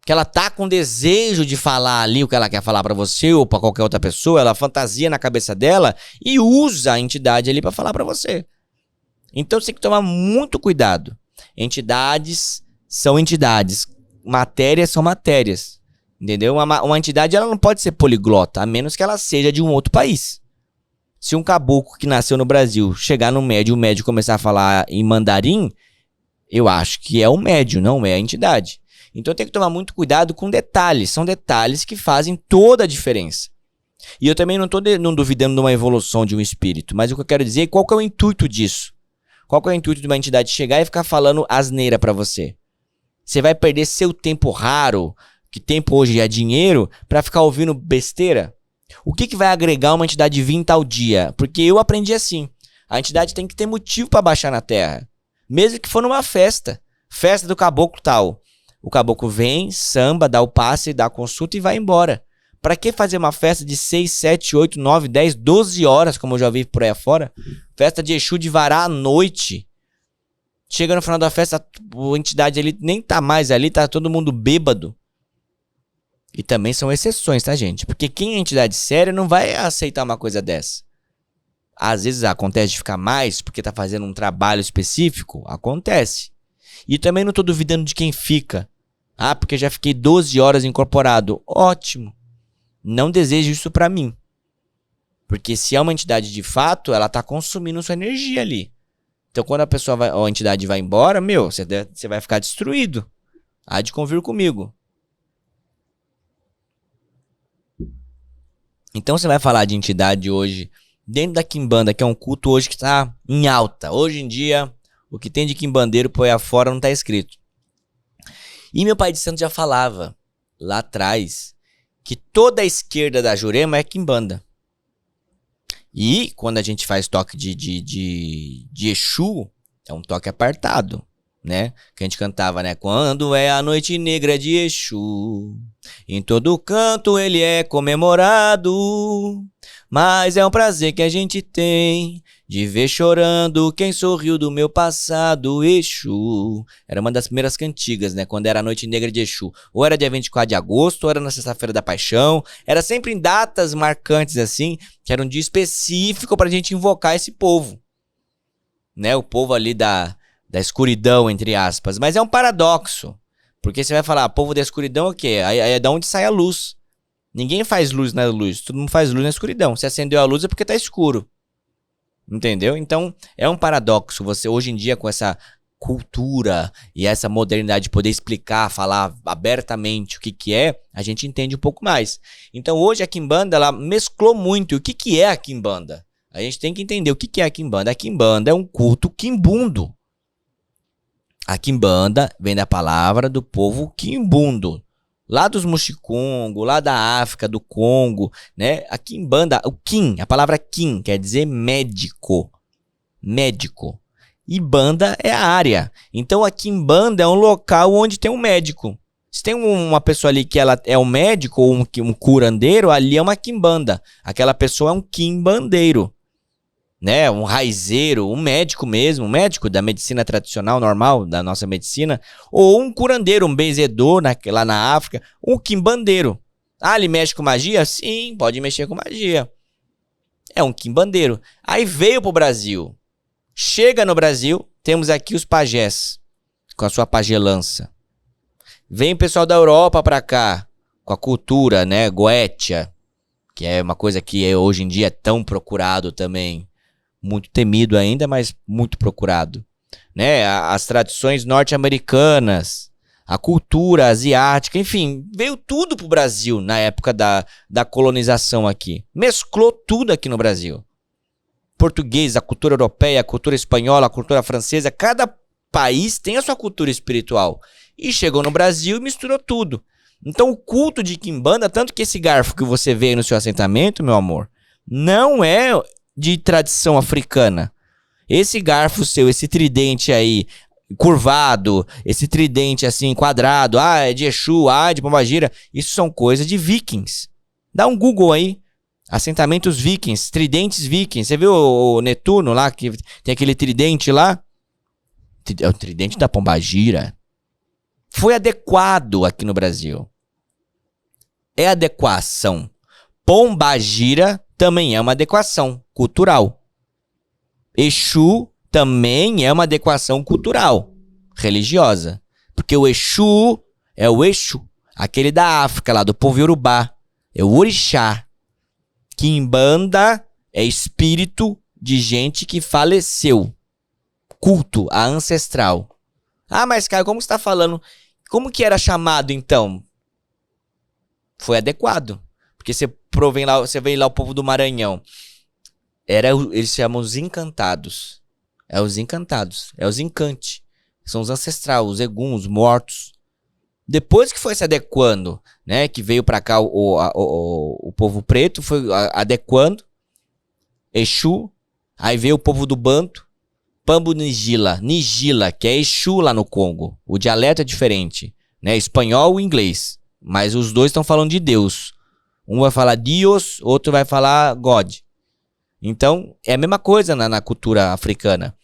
Que ela tá com desejo de falar ali o que ela quer falar pra você ou pra qualquer outra pessoa, ela fantasia na cabeça dela e usa a entidade ali pra falar pra você. Então você tem que tomar muito cuidado. Entidades são entidades, matérias são matérias. Entendeu? Uma entidade ela não pode ser poliglota, a menos que ela seja de um outro país. Se um caboclo que nasceu no Brasil chegar no médium e o médium começar a falar em mandarim, eu acho que é o médium, não é a entidade. Então tem que tomar muito cuidado com detalhes. São detalhes que fazem toda a diferença. E eu também não estou não duvidando de uma evolução de um espírito. Mas o que eu quero dizer é qual que é o intuito disso. Qual que é o intuito de uma entidade chegar e ficar falando asneira para você? Você vai perder seu tempo raro, que tempo hoje é dinheiro, para ficar ouvindo besteira? O que vai agregar uma entidade vir tal dia? Porque eu aprendi assim. A entidade tem que ter motivo para baixar na Terra. Mesmo que for numa festa. Festa do caboclo tal. O caboclo vem, samba, dá o passe, dá a consulta e vai embora. Pra que fazer uma festa de 6, 7, 8, 9, 10, 12 horas, como eu já vi por aí afora? Festa de Exu de Vará à noite. Chega no final da festa, a entidade ali nem tá mais ali, tá todo mundo bêbado. E também são exceções, tá, gente? Porque quem é entidade séria não vai aceitar uma coisa dessa. Às vezes acontece de ficar mais porque tá fazendo um trabalho específico. Acontece. E também não tô duvidando de quem fica. Ah, porque já fiquei 12 horas incorporado. Ótimo. Não desejo isso pra mim. Porque se é uma entidade de fato, ela tá consumindo sua energia ali. Então quando a entidade vai embora, você vai ficar destruído. Há de convir comigo. Então você vai falar de entidade hoje, dentro da quimbanda, que é um culto hoje que tá em alta. Hoje em dia, o que tem de quimbandeiro por aí afora não tá escrito. E meu pai de santo já falava, lá atrás, que toda a esquerda da Jurema é quimbanda. E quando a gente faz toque de Exu, é um toque apartado, né? Que a gente cantava, né? Quando é a noite negra de Exu, em todo canto ele é comemorado, mas é um prazer que a gente tem de ver chorando quem sorriu do meu passado, Exu. Era uma das primeiras cantigas, né? Quando era a noite negra de Exu. Ou era dia 24 de agosto, ou era na sexta-feira da paixão. Era sempre em datas marcantes assim, que era um dia específico pra gente invocar esse povo, né? O povo ali da escuridão, entre aspas. Mas é um paradoxo, porque você vai falar, povo da escuridão é o quê? Aí é da onde sai a luz. Ninguém faz luz na luz, todo mundo faz luz na escuridão. Se acendeu a luz é porque tá escuro. Entendeu? Então, é um paradoxo você hoje em dia com essa cultura e essa modernidade de poder explicar, falar abertamente o que é, a gente entende um pouco mais. Então, hoje a Quimbanda, ela mesclou muito. E o que é a Quimbanda? A gente tem que entender o que é a Quimbanda. A Quimbanda é um culto quimbundo. A Quimbanda vem da palavra do povo quimbundo. Lá dos Muxicongo, lá da África, do Congo, né? A Quimbanda, o Kim, a palavra Kim quer dizer médico. Médico. E banda é a área. Então a Quimbanda é um local onde tem um médico. Se tem uma pessoa ali que ela é um médico ou um curandeiro, ali é uma Quimbanda. Aquela pessoa é um quimbandeiro, né? Um raizeiro, um médico mesmo, um médico da medicina tradicional, normal, da nossa medicina, ou um curandeiro, um benzedor lá na África, um quimbandeiro. Ah, ele mexe com magia? Sim, pode mexer com magia. É um quimbandeiro. Aí veio pro Brasil. Chega no Brasil, temos aqui os pajés, com a sua pagelança. Vem o pessoal da Europa pra cá, com a cultura, né, goétia, que é uma coisa que hoje em dia é tão procurado também. Muito temido ainda, mas muito procurado, né? As tradições norte-americanas, a cultura asiática, enfim, veio tudo pro Brasil na época da colonização aqui. Mesclou tudo aqui no Brasil. Português, a cultura europeia, a cultura espanhola, a cultura francesa, cada país tem a sua cultura espiritual. E chegou no Brasil e misturou tudo. Então o culto de Quimbanda, tanto que esse garfo que você vê aí no seu assentamento, meu amor, não é de tradição africana. Esse garfo seu, esse tridente aí, curvado, esse tridente assim, quadrado, é de Exu, é de Pombagira, isso são coisas de vikings. Dá um Google aí, assentamentos vikings, tridentes vikings. Você viu o Netuno lá, que tem aquele tridente lá? É o tridente da Pombagira. Foi adequado aqui no Brasil. É adequação. Pombagira também é uma adequação cultural. Exu também é uma adequação cultural, religiosa. Porque o Exu é o Exu, aquele da África, lá do povo Yorubá. É o orixá. Quimbanda é espírito de gente que faleceu. Culto a ancestral. Ah, mas Caio, como você está falando? Como que era chamado então? Foi adequado. Porque você vê lá o povo do Maranhão. Eles se chamam os encantados. É os encantados. É os encantes. São os ancestrais, os eguns, os mortos. Depois que foi se adequando, né? Que veio pra cá o povo preto, foi adequando. Exu. Aí veio o povo do Banto. Pambo Nigila. Nigila, que é Exu lá no Congo. O dialeto é diferente, né? Espanhol e inglês. Mas os dois estão falando de Deus. Um vai falar Dios, outro vai falar God. Então, é a mesma coisa na cultura africana.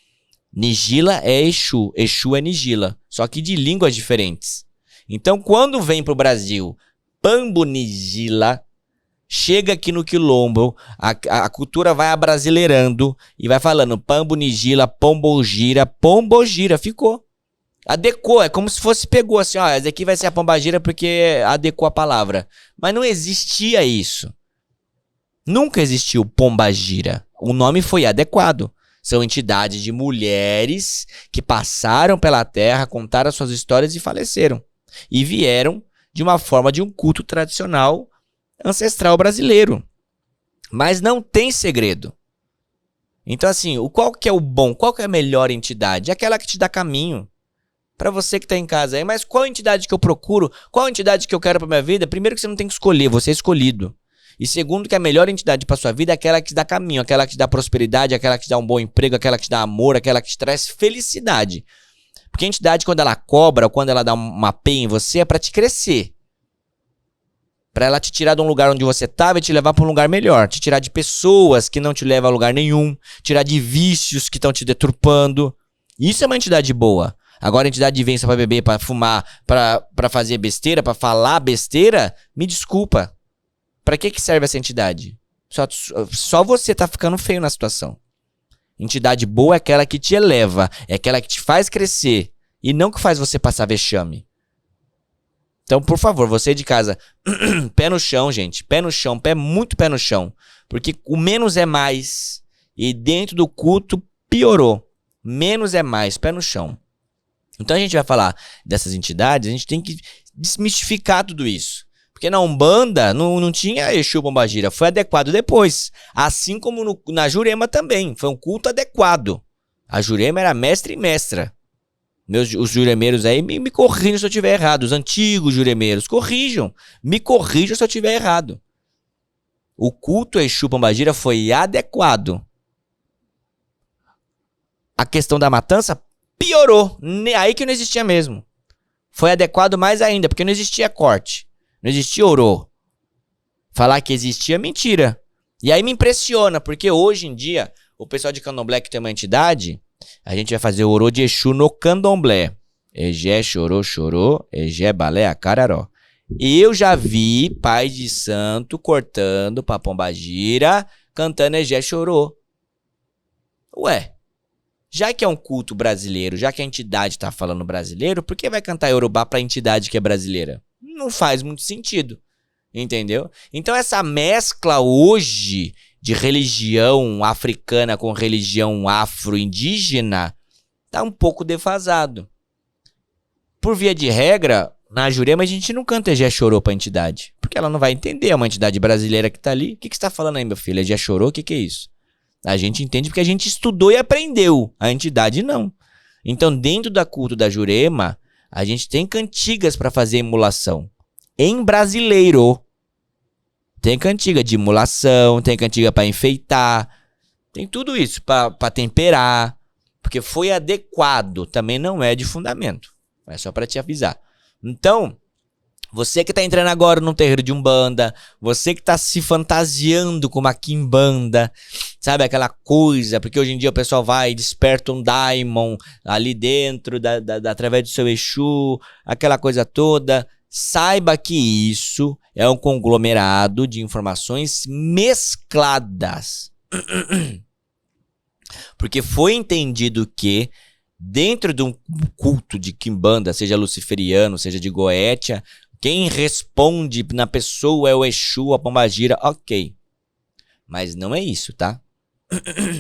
Nigila é Exu, Exu é Nigila, só que de línguas diferentes. Então, quando vem pro Brasil, Pambo Nigila, chega aqui no Quilombo, a cultura vai abrasileirando e vai falando Pambo Nigila, Pombogira, Pombogira, ficou. Adequou, é como se fosse pegou assim, essa aqui vai ser a Pombagira porque adequou a palavra. Mas não existia isso. Nunca existiu Pombagira. O nome foi adequado. São entidades de mulheres que passaram pela terra, contaram suas histórias e faleceram. E vieram de uma forma de um culto tradicional ancestral brasileiro. Mas não tem segredo. Então assim, qual que é o bom? Qual que é a melhor entidade? Aquela que te dá caminho. Pra você que tá em casa aí, mas qual entidade que eu procuro? Qual entidade que eu quero pra minha vida? Primeiro que você não tem que escolher, você é escolhido. E segundo, que a melhor entidade para sua vida é aquela que te dá caminho, aquela que te dá prosperidade, aquela que te dá um bom emprego, aquela que te dá amor, aquela que te traz felicidade. Porque a entidade, quando ela cobra, ou quando ela dá uma peia em você, é para te crescer. Para ela te tirar de um lugar onde você estava e te levar para um lugar melhor. Te tirar de pessoas que não te levam a lugar nenhum. Tirar de vícios que estão te deturpando. Isso é uma entidade boa. Agora a entidade vem só pra beber, pra fumar, pra fazer besteira, pra falar besteira, me desculpa. Pra que serve essa entidade? Só você tá ficando feio na situação. Entidade boa é aquela que te eleva, é aquela que te faz crescer e não que faz você passar vexame. Então, por favor, você de casa, pé no chão, gente, pé no chão, muito pé no chão, porque o menos é mais e dentro do culto piorou. Menos é mais, pé no chão. Então a gente vai falar dessas entidades, a gente tem que desmistificar tudo isso. Porque na Umbanda não tinha Exu Pombagira, foi adequado depois. Assim como na Jurema também, foi um culto adequado. A Jurema era mestre e mestra. Os juremeiros aí me corrijam se eu estiver errado. Os antigos juremeiros, corrijam. Me corrijam se eu estiver errado. O culto Exu Pombagira foi adequado. A questão da matança piorou. Aí que não existia mesmo. Foi adequado mais ainda, porque não existia corte. Não existia orô. Falar que existia é mentira. E aí me impressiona, porque hoje em dia, o pessoal de Candomblé que tem uma entidade, a gente vai fazer o orô de Exu no Candomblé. Egé, chorô, chorô, Egé, balé, acararó. Eu já vi pai de santo cortando pra Pombagira, cantando Egé, chorô. Ué, já que é um culto brasileiro, já que a entidade tá falando brasileiro, por que vai cantar Yorubá pra entidade que é brasileira? Não faz muito sentido, entendeu? Então essa mescla hoje de religião africana com religião afro-indígena tá um pouco defasado. Por via de regra, na Jurema a gente não canta Egé Chorô pra entidade, porque ela não vai entender, é uma entidade brasileira que tá ali. O que você tá falando aí, meu filho? Egé Chorô, o que é isso? A gente entende porque a gente estudou e aprendeu, a entidade não. Então dentro da culto da Jurema, a gente tem cantigas para fazer emulação. Em brasileiro. Tem cantiga de emulação, tem cantiga para enfeitar. Tem tudo isso para temperar. Porque foi adequado. Também não é de fundamento. É só para te avisar. Então, você que tá entrando agora num terreiro de Umbanda, você que tá se fantasiando com uma quimbanda, sabe aquela coisa, porque hoje em dia o pessoal vai e desperta um daimon ali dentro, através do seu Exu, aquela coisa toda, saiba que isso é um conglomerado de informações mescladas. Porque foi entendido que dentro de um culto de quimbanda, seja luciferiano, seja de Goetia, quem responde na pessoa é o Exu, a Pombagira, ok. Mas não é isso, tá?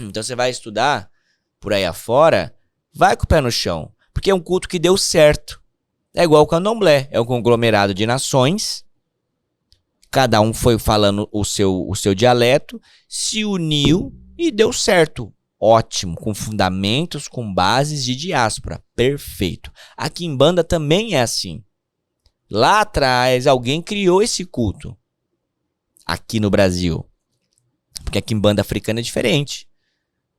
Então você vai estudar por aí afora, vai com o pé no chão. Porque é um culto que deu certo. É igual o Candomblé, é um conglomerado de nações. Cada um foi falando o seu dialeto, se uniu e deu certo. Ótimo, com fundamentos, com bases de diáspora. Perfeito. A quimbanda também é assim. Lá atrás, alguém criou esse culto aqui no Brasil. Porque a quimbanda africana é diferente.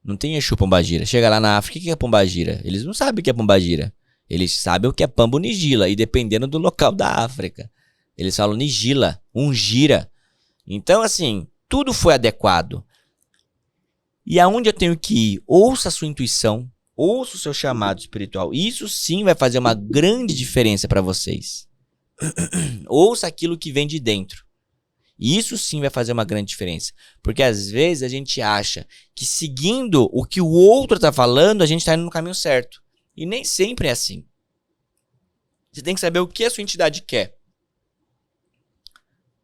Não tem Exu Pombagira. Chega lá na África, o que é Pombagira? Eles não sabem o que é Pombagira. Eles sabem o que é Pambo Nigila. E dependendo do local da África, eles falam Nigila, Ungira. Então, assim, tudo foi adequado. E aonde eu tenho que ir? Ouça a sua intuição. Ouça o seu chamado espiritual. Isso sim vai fazer uma grande diferença para vocês. Ouça aquilo que vem de dentro. E isso sim vai fazer uma grande diferença. Porque às vezes a gente acha que seguindo o que o outro está falando, a gente está indo no caminho certo. E nem sempre é assim. Você tem que saber o que a sua entidade quer.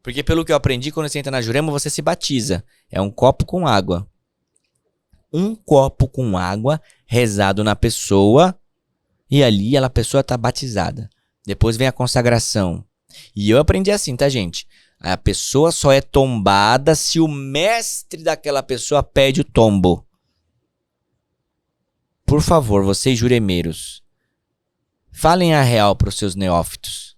Porque pelo que eu aprendi, quando você entra na Jurema, você se batiza. É um copo com água. Um copo com água rezado na pessoa. E ali a pessoa está batizada. Depois vem a consagração. E eu aprendi assim, tá, gente? A pessoa só é tombada se o mestre daquela pessoa pede o tombo. Por favor, vocês juremeiros, falem a real para os seus neófitos.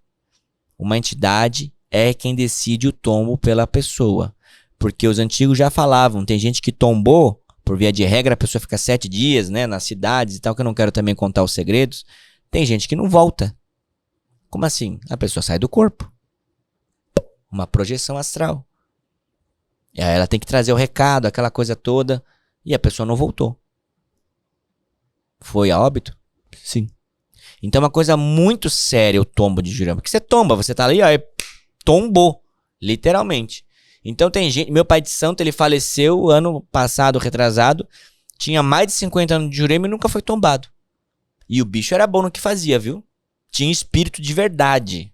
Uma entidade é quem decide o tombo pela pessoa. Porque os antigos já falavam, tem gente que tombou, por via de regra a pessoa fica 7 dias, né, nas cidades e tal, que eu não quero também contar os segredos. Tem gente que não volta. Como assim? A pessoa sai do corpo. Uma projeção astral. E aí ela tem que trazer o recado, aquela coisa toda, e a pessoa não voltou. Foi a óbito? Sim. Então é uma coisa muito séria o tombo de Jurema. Porque você tomba, você tá ali, ó, tombou. Literalmente. Então tem gente... Meu pai de santo, ele faleceu ano passado, retrasado. Tinha mais de 50 anos de Jurema e nunca foi tombado. E o bicho era bom no que fazia, viu? Tinha espírito de verdade.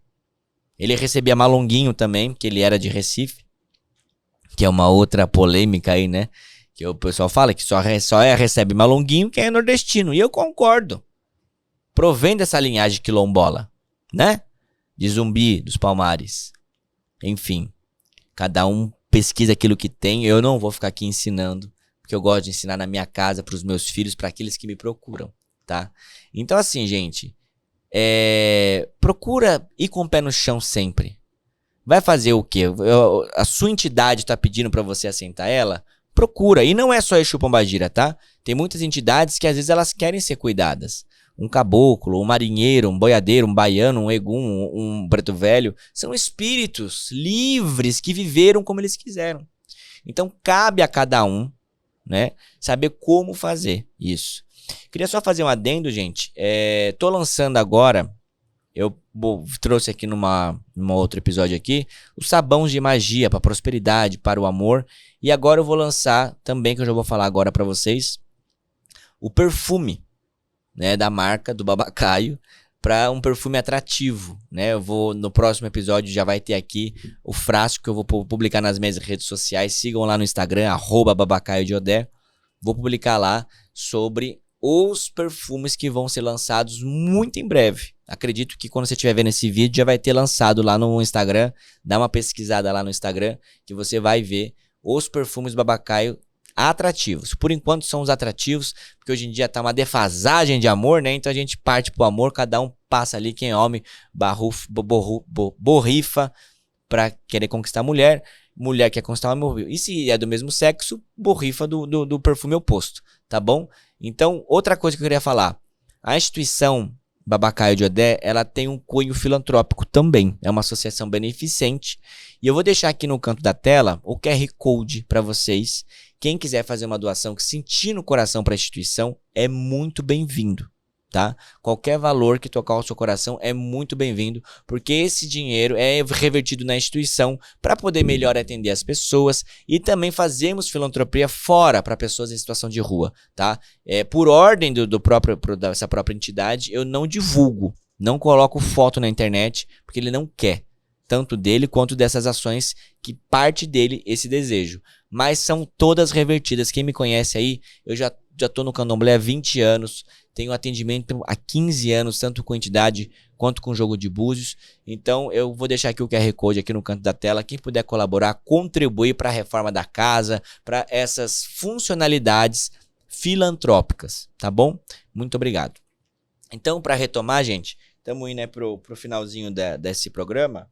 Ele recebia malonguinho também, porque ele era de Recife. Que é uma outra polêmica aí, né? Que o pessoal fala que só recebe malonguinho quem é nordestino. E eu concordo. Provém dessa linhagem quilombola, né? De Zumbi, dos Palmares. Enfim, cada um pesquisa aquilo que tem. Eu não vou ficar aqui ensinando, porque eu gosto de ensinar na minha casa, para os meus filhos, para aqueles que me procuram, tá? Então assim, gente, procura ir com o pé no chão sempre. Vai fazer o quê? A sua entidade tá pedindo para você assentar ela? Procura. E não é só Exu Pombagira, tá? Tem muitas entidades que às vezes elas querem ser cuidadas. Um caboclo, um marinheiro, um boiadeiro, um baiano, um egum, um preto velho. São espíritos livres que viveram como eles quiseram. Então cabe a cada um, né, saber como fazer isso. Queria só fazer um adendo, gente. Tô lançando agora, eu trouxe aqui numa outro episódio aqui, os sabões de magia para prosperidade, para o amor. E agora eu vou lançar também, que eu já vou falar agora para vocês, o perfume, né, da marca do Babacaio, para um perfume atrativo, né? Eu vou, no próximo episódio já vai ter aqui o frasco que eu vou publicar nas minhas redes sociais. Sigam lá no Instagram, @babacaio_de-odé. Vou publicar lá sobre os perfumes que vão ser lançados muito em breve. Acredito que quando você estiver vendo esse vídeo já vai ter lançado lá no Instagram. Dá uma pesquisada lá no Instagram que você vai ver os perfumes Babacaio atrativos. Por enquanto são os atrativos, porque hoje em dia tá uma defasagem de amor, né? Então a gente parte pro amor, cada um passa ali, quem é homem borrifa pra querer conquistar a mulher, mulher quer conquistar o homem, e se é do mesmo sexo, borrifa do perfume oposto, tá bom? Então, outra coisa que eu queria falar, a instituição Babacaio de Odé, ela tem um cunho filantrópico também, é uma associação beneficente, e eu vou deixar aqui no canto da tela o QR Code para vocês. Quem quiser fazer uma doação que sentir no coração para a instituição é muito bem-vindo, tá? Qualquer valor que tocar o seu coração é muito bem-vindo, porque esse dinheiro é revertido na instituição para poder melhor atender as pessoas e também fazemos filantropia fora para pessoas em situação de rua, tá? Por ordem dessa própria entidade, eu não divulgo, não coloco foto na internet, porque ele não quer, tanto dele quanto dessas ações que parte dele esse desejo. Mas são todas revertidas. Quem me conhece aí, eu já tô no candomblé há 20 anos, tenho atendimento há 15 anos, tanto com entidade quanto com jogo de búzios. Então eu vou deixar aqui o QR Code aqui no canto da tela. Quem puder colaborar, contribuir para a reforma da casa, para essas funcionalidades filantrópicas, tá bom? Muito obrigado. Então, para retomar, gente, estamos indo, né, pro finalzinho desse programa.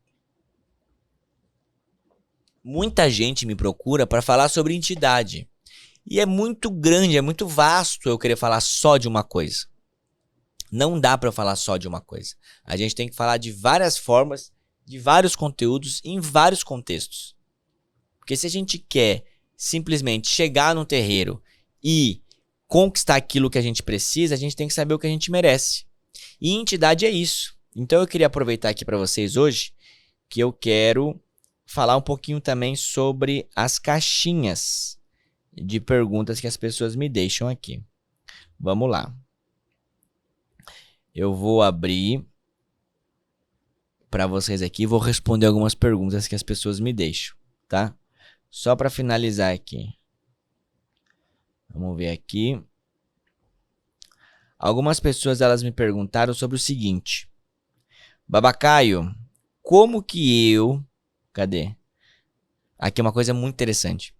Muita gente me procura para falar sobre entidade. E é muito grande, é muito vasto eu querer falar só de uma coisa. Não dá para eu falar só de uma coisa. A gente tem que falar de várias formas, de vários conteúdos, em vários contextos. Porque se a gente quer simplesmente chegar num terreiro e conquistar aquilo que a gente precisa, a gente tem que saber o que a gente merece. E entidade é isso. Então eu queria aproveitar aqui para vocês hoje que eu quero falar um pouquinho também sobre as caixinhas de perguntas que as pessoas me deixam aqui. Vamos lá. Eu vou abrir para vocês aqui, vou responder algumas perguntas que as pessoas me deixam, tá? Só para finalizar aqui. Vamos ver aqui. Algumas pessoas elas me perguntaram sobre o seguinte: Babacaio, como que eu... Cadê? Aqui é uma coisa muito interessante.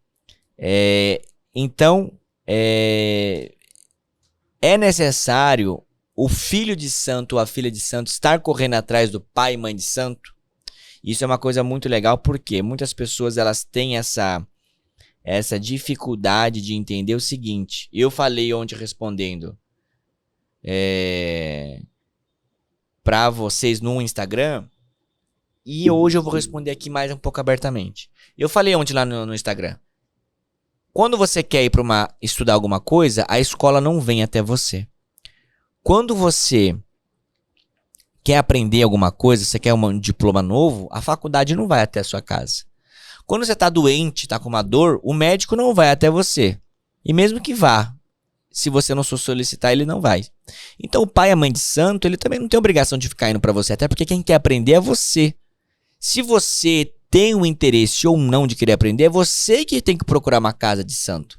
Então, é necessário o filho de santo ou a filha de santo estar correndo atrás do pai e mãe de santo? Isso é uma coisa muito legal, porque muitas pessoas elas têm essa essa dificuldade de entender o seguinte. Eu falei ontem respondendo para vocês no Instagram, e hoje eu vou responder aqui mais um pouco abertamente. Eu falei ontem lá no Instagram. Quando você quer ir para estudar alguma coisa, a escola não vem até você. Quando você quer aprender alguma coisa, você quer um diploma novo, a faculdade não vai até a sua casa. Quando você está doente, está com uma dor, o médico não vai até você. E mesmo que vá, se você não solicitar, ele não vai. Então o pai e a mãe de santo, ele também não tem obrigação de ficar indo para você, até porque quem quer aprender é você. Se você tem um interesse ou não de querer aprender, é você que tem que procurar uma casa de santo.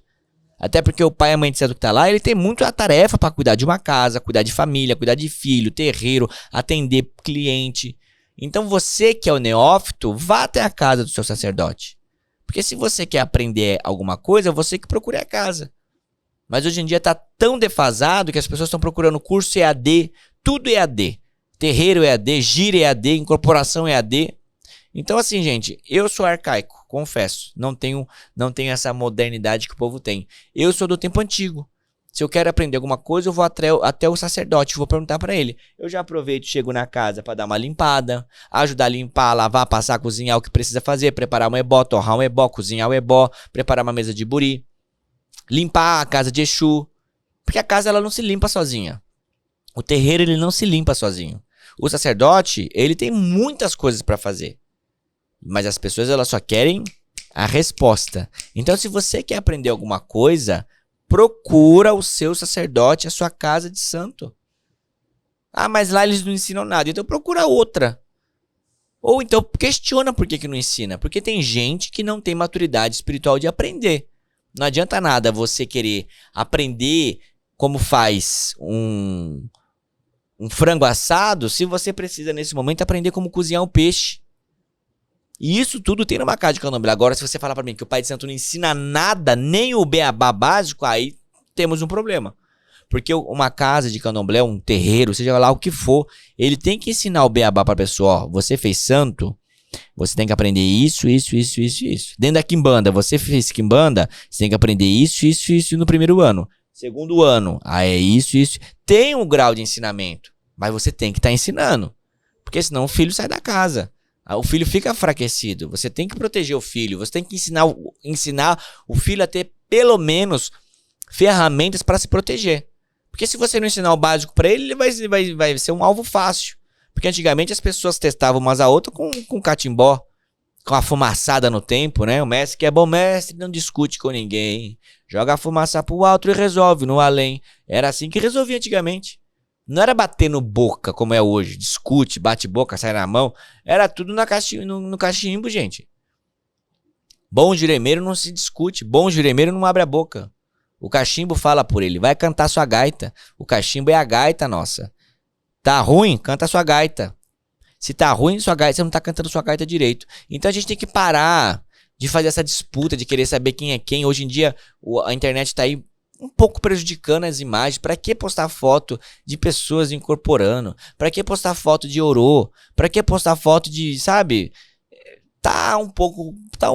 Até porque o pai e a mãe de santo que tá lá, ele tem muito a tarefa para cuidar de uma casa, cuidar de família, cuidar de filho, terreiro, atender cliente. Então você que é o neófito, vá até a casa do seu sacerdote. Porque se você quer aprender alguma coisa, é você que procure a casa. Mas hoje em dia tá tão defasado que as pessoas estão procurando curso EAD, tudo EAD. Terreiro EAD, gira EAD, incorporação EAD. Então assim, gente, eu sou arcaico, confesso. Não tenho essa modernidade que o povo tem. Eu sou do tempo antigo. Se eu quero aprender alguma coisa, eu vou até o sacerdote, vou perguntar para ele. Eu já aproveito, chego na casa para dar uma limpada, ajudar a limpar, lavar, passar, cozinhar o que precisa fazer, preparar um ebó, torrar um ebó, cozinhar o ebó, preparar uma mesa de buri, limpar a casa de Exu. Porque a casa ela não se limpa sozinha. O terreiro ele não se limpa sozinho. O sacerdote, ele tem muitas coisas para fazer. Mas as pessoas elas só querem a resposta. Então se você quer aprender alguma coisa, procura o seu sacerdote, a sua casa de santo. Ah, mas lá eles não ensinam nada. Então procura outra. Ou então questiona por que não ensina. Porque tem gente que não tem maturidade espiritual de aprender. Não adianta nada você querer aprender como faz um frango assado se você precisa nesse momento aprender como cozinhar um peixe. E isso tudo tem numa casa de candomblé. Agora, se você falar pra mim que o pai de santo não ensina nada, nem o beabá básico, aí temos um problema. Porque uma casa de candomblé, um terreiro, seja lá o que for, ele tem que ensinar o beabá pra pessoa. Ó, você fez santo, você tem que aprender isso. Dentro da quimbanda, você fez quimbanda, você tem que aprender isso no primeiro ano. Segundo ano, é isso. Tem um grau de ensinamento, mas você tem que estar ensinando. Porque senão o filho sai da casa. O filho fica enfraquecido. Você tem que proteger o filho. Você tem que ensinar o filho a ter pelo menos ferramentas para se proteger. Porque se você não ensinar o básico para ele, ele vai ser um alvo fácil. Porque antigamente as pessoas testavam umas a outra com catimbó, com a fumaçada no tempo, né? O mestre que é bom mestre não discute com ninguém. Joga a fumaça pro alto e resolve no além. Era assim que resolvia antigamente. Não era bater no boca, como é hoje. Discute, bate boca, sai na mão. Era tudo no cachimbo, gente. Bom juremeiro não se discute. Bom juremeiro não abre a boca. O cachimbo fala por ele. Vai cantar sua gaita. O cachimbo é a gaita nossa. Tá ruim? Canta sua gaita. Se tá ruim sua gaita, você não tá cantando sua gaita direito. Então a gente tem que parar de fazer essa disputa, de querer saber quem é quem. Hoje em dia a internet tá aí um pouco prejudicando as imagens. Pra que postar foto de pessoas incorporando? Pra que postar foto de orô? Pra que postar foto de, sabe? Tá um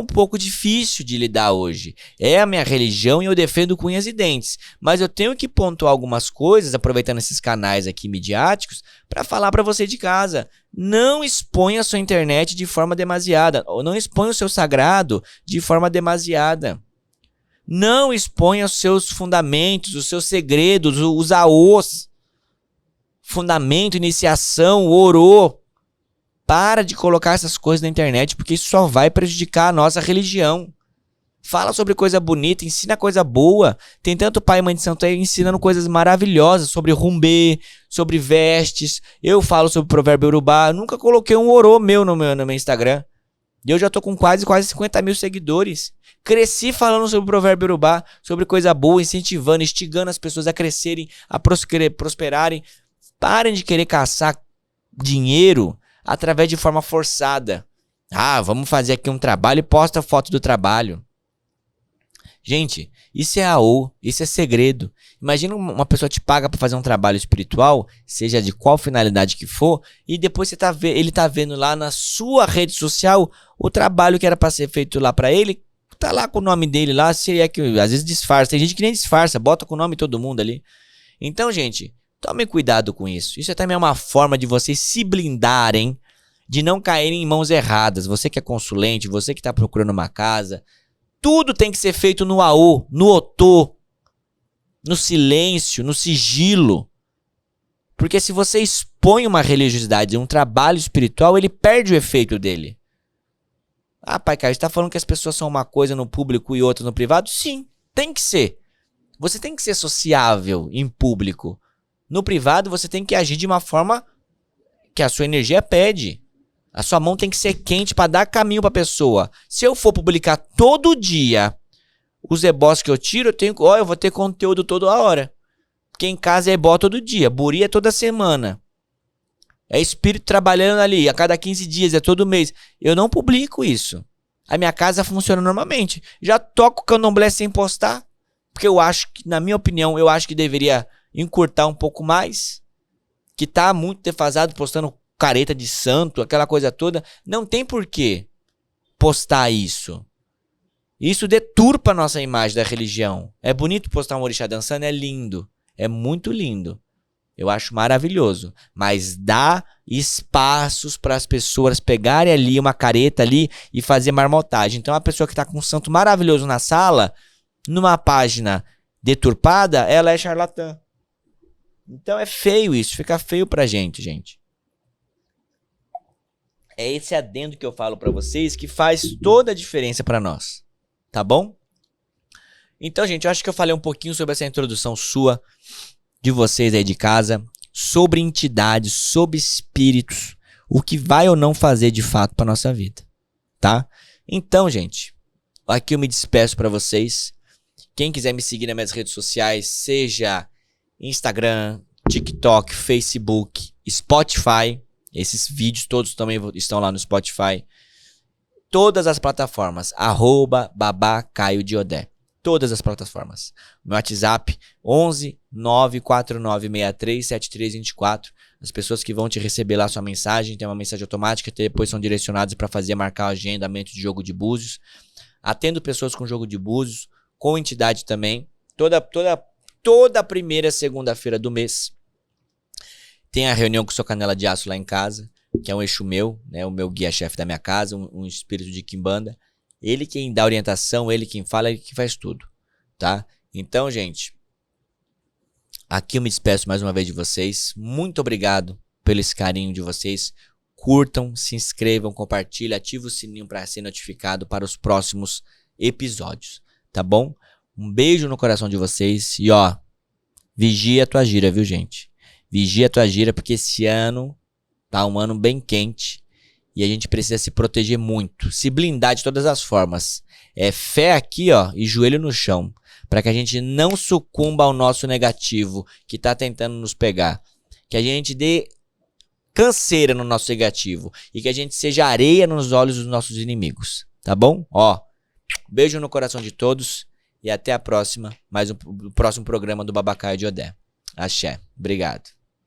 pouco difícil de lidar hoje. É a minha religião e eu defendo com unhas e dentes. Mas eu tenho que pontuar algumas coisas, aproveitando esses canais aqui midiáticos, pra falar pra você de casa. Não exponha a sua internet de forma demasiada. Ou não exponha o seu sagrado de forma demasiada. Não exponha os seus fundamentos, os seus segredos, os aos. Fundamento, iniciação, orô. Para de colocar essas coisas na internet, porque isso só vai prejudicar a nossa religião. Fala sobre coisa bonita, ensina coisa boa. Tem tanto pai e mãe de santo aí ensinando coisas maravilhosas sobre rumbê, sobre vestes. Eu falo sobre provérbio urubá. Eu nunca coloquei um orô meu no meu Instagram. E eu já tô com quase 50 mil seguidores. Cresci falando sobre o provérbio urubá, sobre coisa boa, incentivando, instigando as pessoas a crescerem, a prosperarem. Parem de querer caçar dinheiro através de forma forçada. Ah, vamos fazer aqui um trabalho e posta a foto do trabalho. Gente, isso é AO, isso é segredo. Imagina uma pessoa te paga para fazer um trabalho espiritual, seja de qual finalidade que for, e depois ele tá vendo lá na sua rede social o trabalho que era para ser feito lá para ele tá lá com o nome dele lá, se é que às vezes disfarça. Tem gente que nem disfarça, bota com o nome de todo mundo ali. Então, gente, tomem cuidado com isso. Isso também é uma forma de vocês se blindarem, de não caírem em mãos erradas. Você que é consulente, você que tá procurando uma casa, tudo tem que ser feito no AO, no OTO, no silêncio, no sigilo. Porque se você expõe uma religiosidade, um trabalho espiritual, ele perde o efeito dele. Ah, Pai Caio, você tá falando que as pessoas são uma coisa no público e outra no privado? Sim, tem que ser. Você tem que ser sociável em público. No privado, você tem que agir de uma forma que a sua energia pede. A sua mão tem que ser quente para dar caminho para a pessoa. Se eu for publicar todo dia os ebós que eu tiro, eu vou ter conteúdo toda hora. Porque em casa é ebó todo dia, buri é toda semana. É espírito trabalhando ali a cada 15 dias, é todo mês. Eu não publico isso. A minha casa funciona normalmente. Já toco candomblé sem postar. Porque eu acho que, na minha opinião, eu acho que deveria encurtar um pouco mais. Que tá muito defasado postando careta de santo, aquela coisa toda. Não tem porquê postar isso. Isso deturpa a nossa imagem da religião. É bonito postar um orixá dançando, é lindo. É muito lindo. Eu acho maravilhoso. Mas dá espaços para as pessoas pegarem ali uma careta ali e fazer marmotagem. Então a pessoa que está com um santo maravilhoso na sala, numa página deturpada, ela é charlatã. Então é feio isso. Fica feio pra gente. É esse adendo que eu falo pra vocês que faz toda a diferença pra nós. Tá bom? Então, gente, eu acho que eu falei um pouquinho sobre essa introdução sua, de vocês aí de casa, sobre entidades, sobre espíritos, o que vai ou não fazer de fato pra nossa vida, tá? Então, gente, aqui eu me despeço pra vocês. Quem quiser me seguir nas minhas redes sociais, seja Instagram, TikTok, Facebook, Spotify, esses vídeos todos também estão lá no Spotify. Todas as plataformas, @babacaiodiodé. Todas as plataformas. Meu WhatsApp, 11 94963 7324. As pessoas que vão te receber lá sua mensagem, tem uma mensagem automática, depois são direcionadas para marcar o agendamento de jogo de búzios. Atendo pessoas com jogo de búzios, com entidade também. Toda primeira segunda-feira do mês tem a reunião com o seu Canela de Aço lá em casa, que é um eixo meu, né, o meu guia-chefe da minha casa, um espírito de quimbanda. Ele quem dá orientação, ele quem fala, ele que faz tudo, tá? Então, gente, aqui eu me despeço mais uma vez de vocês. Muito obrigado pelo esse carinho de vocês. Curtam, se inscrevam, compartilhem, ativem o sininho para ser notificado para os próximos episódios, tá bom? Um beijo no coração de vocês e ó, vigia a tua gira, viu, gente? Vigia a tua gira porque esse ano tá um ano bem quente. E a gente precisa se proteger muito, se blindar de todas as formas. É fé aqui, ó, e joelho no chão, para que a gente não sucumba ao nosso negativo que tá tentando nos pegar. Que a gente dê canseira no nosso negativo e que a gente seja areia nos olhos dos nossos inimigos, tá bom? Ó, beijo no coração de todos e até a próxima, o próximo programa do Babacaio de Odé. Axé. Obrigado.